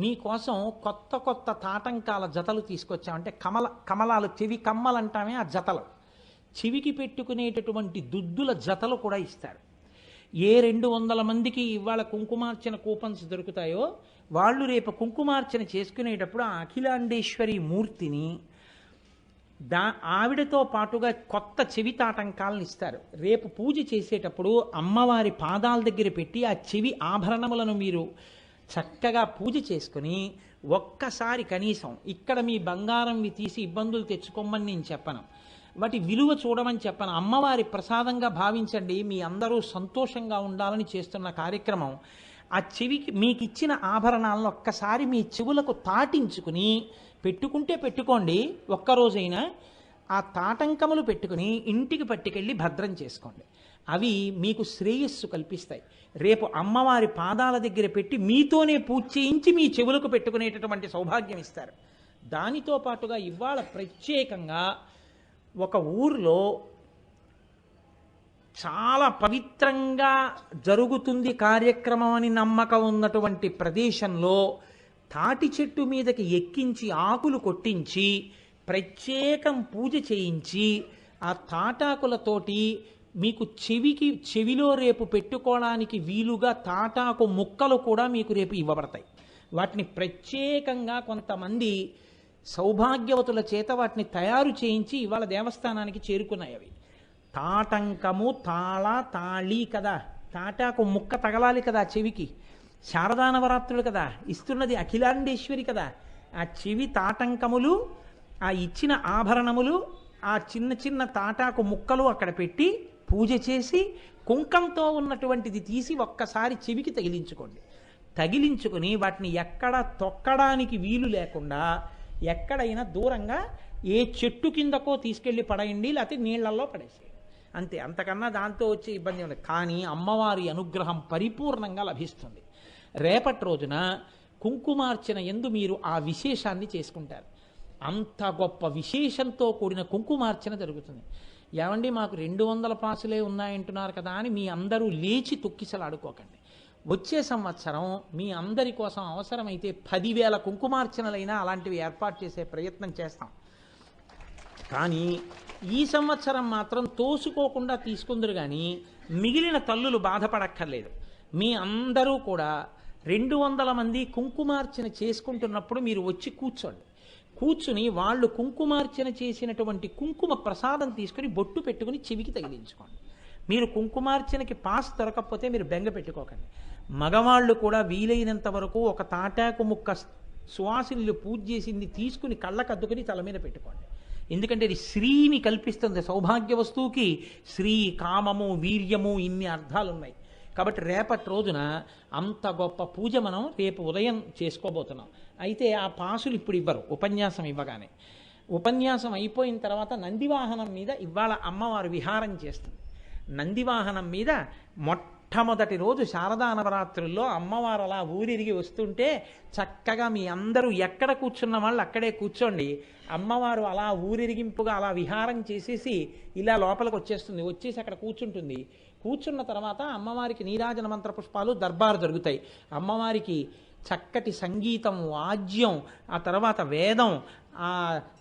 మీకోసం కొత్త కొత్త తాటంకాల జతలు తీసుకొచ్చామంటే కమలాలు, చెవి కమ్మలు అంటామే ఆ జతలు, చెవికి పెట్టుకునేటటువంటి దుద్దుల జతలు కూడా ఇస్తారు. ఏ 200 మందికి ఇవాళ కుంకుమార్చన కూపన్స్ దొరుకుతాయో వాళ్ళు రేపు కుంకుమార్చన చేసుకునేటప్పుడు ఆ అఖిలాండేశ్వరి మూర్తిని ఆవిడతో పాటుగా కొత్త చెవి తాటంకాలను ఇస్తారు. రేపు పూజ చేసేటప్పుడు అమ్మవారి పాదాల దగ్గర పెట్టి ఆ చెవి ఆభరణములను మీరు చక్కగా పూజ చేసుకుని ఒక్కసారి కనీసం ఇక్కడ మీ బంగారంవి తీసి ఇబ్బందులు తెచ్చుకోమని నేను చెప్పను, వాటి విలువ చూడమని చెప్పను, అమ్మవారి ప్రసాదంగా భావించండి. మీ అందరూ సంతోషంగా ఉండాలని చేస్తున్న కార్యక్రమం. ఆ చెవికి మీకు ఇచ్చిన ఆభరణాలను ఒక్కసారి మీ చెవులకు తాటించుకుని పెట్టుకుంటే పెట్టుకోండి, ఒక్కరోజైనా ఆ తాటంకములు పెట్టుకుని ఇంటికి పట్టుకెళ్ళి భద్రం చేసుకోండి. అవి మీకు శ్రేయస్సు కల్పిస్తాయి. రేపు అమ్మవారి పాదాల దగ్గర పెట్టి మీతోనే పూజ చేయించి మీ చెవులకు పెట్టుకునేటటువంటి సౌభాగ్యం ఇస్తారు. దానితో పాటుగా ఇవాళ ప్రత్యేకంగా ఒక ఊర్లో చాలా పవిత్రంగా జరుగుతుంది కార్యక్రమం అని నమ్మకం ఉన్నటువంటి ప్రదేశంలో తాటి చెట్టు మీదకి ఎక్కించి ఆకులు కొట్టించి ప్రత్యేకం పూజ చేయించి ఆ తాటాకులతోటి మీకు చెవిలో రేపు పెట్టుకోవడానికి వీలుగా తాటాకు ముక్కలు కూడా మీకు రేపు ఇవ్వబడతాయి. వాటిని ప్రత్యేకంగా కొంతమంది సౌభాగ్యవతుల చేత వాటిని తయారు చేయించి ఇవాళ దేవస్థానానికి చేరుకున్నాయి. అవి తాటంకము, తాళి కదా, తాటాకు ముక్క తగలాలి కదా చెవికి. శారదా నవరాత్రులు కదా, ఇస్తున్నది అఖిలాండేశ్వరి కదా. ఆ చెవి తాటంకములు, ఆ ఇచ్చిన ఆభరణములు, ఆ చిన్న చిన్న తాటాకు ముక్కలు అక్కడ పెట్టి పూజ చేసి కుంకంతో ఉన్నటువంటిది తీసి ఒక్కసారి చెవికి తగిలించుకోండి. తగిలించుకుని వాటిని ఎక్కడ తొక్కడానికి వీలు లేకుండా ఎక్కడైనా దూరంగా ఏ చెట్టు కిందకో తీసుకెళ్ళి పడేయండి, లేకపోతే నీళ్లలో పడేసేయండి. అంతే, అంతకన్నా దాంతో వచ్చే ఇబ్బంది ఉండదు. కానీ అమ్మవారి అనుగ్రహం పరిపూర్ణంగా లభిస్తుంది. రేపటి రోజున కుంకుమార్చన ఎందు మీరు ఆ విశేషాన్ని చేసుకుంటారు. అంత గొప్ప విశేషంతో కూడిన కుంకుమార్చన జరుగుతుంది. ఏమండి మాకు 200 పాసులే ఉన్నాయంటున్నారు కదా అని మీ అందరూ లేచి తొక్కిసలాడుకోకండి. వచ్చే సంవత్సరం మీ అందరి కోసం అవసరమైతే 10,000 కుంకుమార్చనలైనా అలాంటివి ఏర్పాటు చేసే ప్రయత్నం చేస్తాం. కానీ ఈ సంవత్సరం మాత్రం తోసుకోకుండా తీసుకుందరు. కానీ మిగిలిన తల్లులు బాధపడక్కర్లేదు. మీ అందరూ కూడా 200 మంది కుంకుమార్చన చేసుకుంటున్నప్పుడు మీరు వచ్చి కూర్చుని వాళ్ళు కుంకుమార్చన చేసినటువంటి కుంకుమ ప్రసాదం తీసుకుని బొట్టు పెట్టుకుని చెవికి తగిలించుకోండి. మీరు కుంకుమార్చనకి పాస్ దొరకకపోతే మీరు బెంగ పెట్టుకోకండి. మగవాళ్ళు కూడా వీలైనంత వరకు ఒక తాటాకు ముక్క సువాసినులు పూజ చేసింది తీసుకుని కళ్ళకద్దుకుని తల మీద పెట్టుకోండి. ఎందుకంటే ఇది శ్రీని కల్పిస్తుంది. సౌభాగ్య వస్తువుకి శ్రీ, కామము, వీర్యము ఇన్ని అర్థాలు ఉన్నాయి. కాబట్టి రేపటి రోజున అంత గొప్ప పూజ మనం రేపు ఉదయం చేసుకోబోతున్నాం. అయితే ఆ పాసులు ఇప్పుడు ఇవ్వరు, ఉపన్యాసం ఇవ్వగానే. ఉపన్యాసం అయిపోయిన తర్వాత నందివాహనం మీద ఇవాళ అమ్మవారు విహారం చేస్తుంది. నందివాహనం మీద మొట్టమొదటి రోజు శారదా నవరాత్రుల్లో అమ్మవారు అలా ఊరిరిగి వస్తుంటే చక్కగా మీ అందరూ ఎక్కడ కూర్చున్న వాళ్ళు అక్కడే కూర్చోండి. అమ్మవారు అలా ఊరిరిగింపుగా అలా విహారం చేసేసి ఇలా లోపలికి వచ్చేసి అక్కడ కూర్చుంటుంది. కూర్చున్న తర్వాత అమ్మవారికి నీరాజన మంత్ర పుష్పాలు దర్బారు జరుగుతాయి. అమ్మవారికి చక్కటి సంగీతం, వాద్యం, ఆ తర్వాత వేదం, ఆ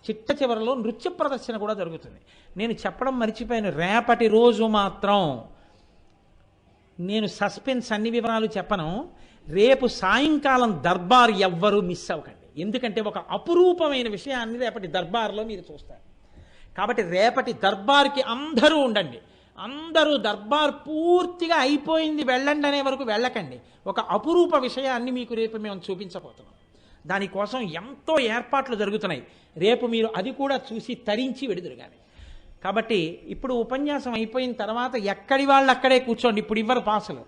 చిట్ట చివరిలో నృత్య ప్రదర్శన కూడా జరుగుతుంది. నేను చెప్పడం మర్చిపోయాను, రేపటి రోజు మాత్రం నేను సస్పెన్స్ అన్ని వివరాలు చెప్పను. రేపు సాయంకాలం దర్బార్ ఎవ్వరూ మిస్ అవ్వకండి. ఎందుకంటే ఒక అపురూపమైన విషయాన్ని రేపటి దర్బార్లో మీరు చూస్తారు. కాబట్టి రేపటి దర్బార్కి అందరూ ఉండండి. అందరూ దర్బార్ పూర్తిగా అయిపోయింది వెళ్ళండి అనే వరకు వెళ్ళకండి. ఒక అపురూప విషయాన్ని మీకు రేపు మేము చూపించబోతున్నాం. దానికోసం ఎంతో ఏర్పాట్లు జరుగుతున్నాయి. రేపు మీరు అది కూడా చూసి తరించి వెడుదురు కానీ. కాబట్టి ఇప్పుడు ఉపన్యాసం అయిపోయిన తర్వాత ఎక్కడి వాళ్ళు అక్కడే కూర్చోండి. ఇప్పుడు ఇవ్వరు పాసులు.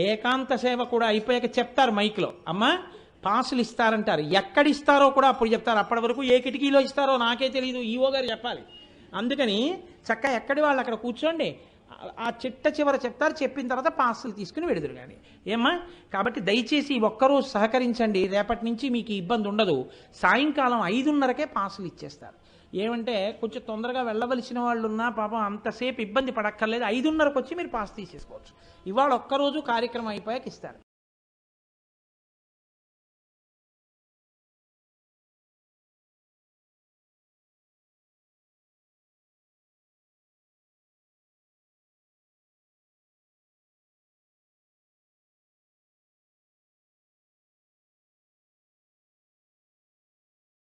ఏకాంత సేవ కూడా అయిపోయాక చెప్తారు మైక్లో, అమ్మ పాసులు ఇస్తారంటారు. ఎక్కడిస్తారో కూడా అప్పుడు చెప్తారు. అప్పటి వరకు ఏ కిటికీలో ఇస్తారో నాకే తెలియదు, ఈవో గారు చెప్పాలి. అందుకని చక్కగా ఎక్కడి వాళ్ళు అక్కడ కూర్చోండి. ఆ చిట్ట చివర చెప్తారు. చెప్పిన తర్వాత పాసులు తీసుకుని వెడుదురు కానీ. ఏమ్మా, కాబట్టి దయచేసి ఒక్కరోజు సహకరించండి. రేపటి నుంచి మీకు ఇబ్బంది ఉండదు. సాయంకాలం 5:30కే పాసులు ఇచ్చేస్తారు. ఏమంటే కొంచెం తొందరగా వెళ్ళవలసిన వాళ్ళు ఉన్నా పాపం అంతసేపు ఇబ్బంది పడక్కర్లేదు. 5:30కి వచ్చి మీరు పాస్ తీసేసుకోవచ్చు. ఇవాళ ఒక్కరోజు కార్యక్రమం అయిపోయాక ఇస్తారు.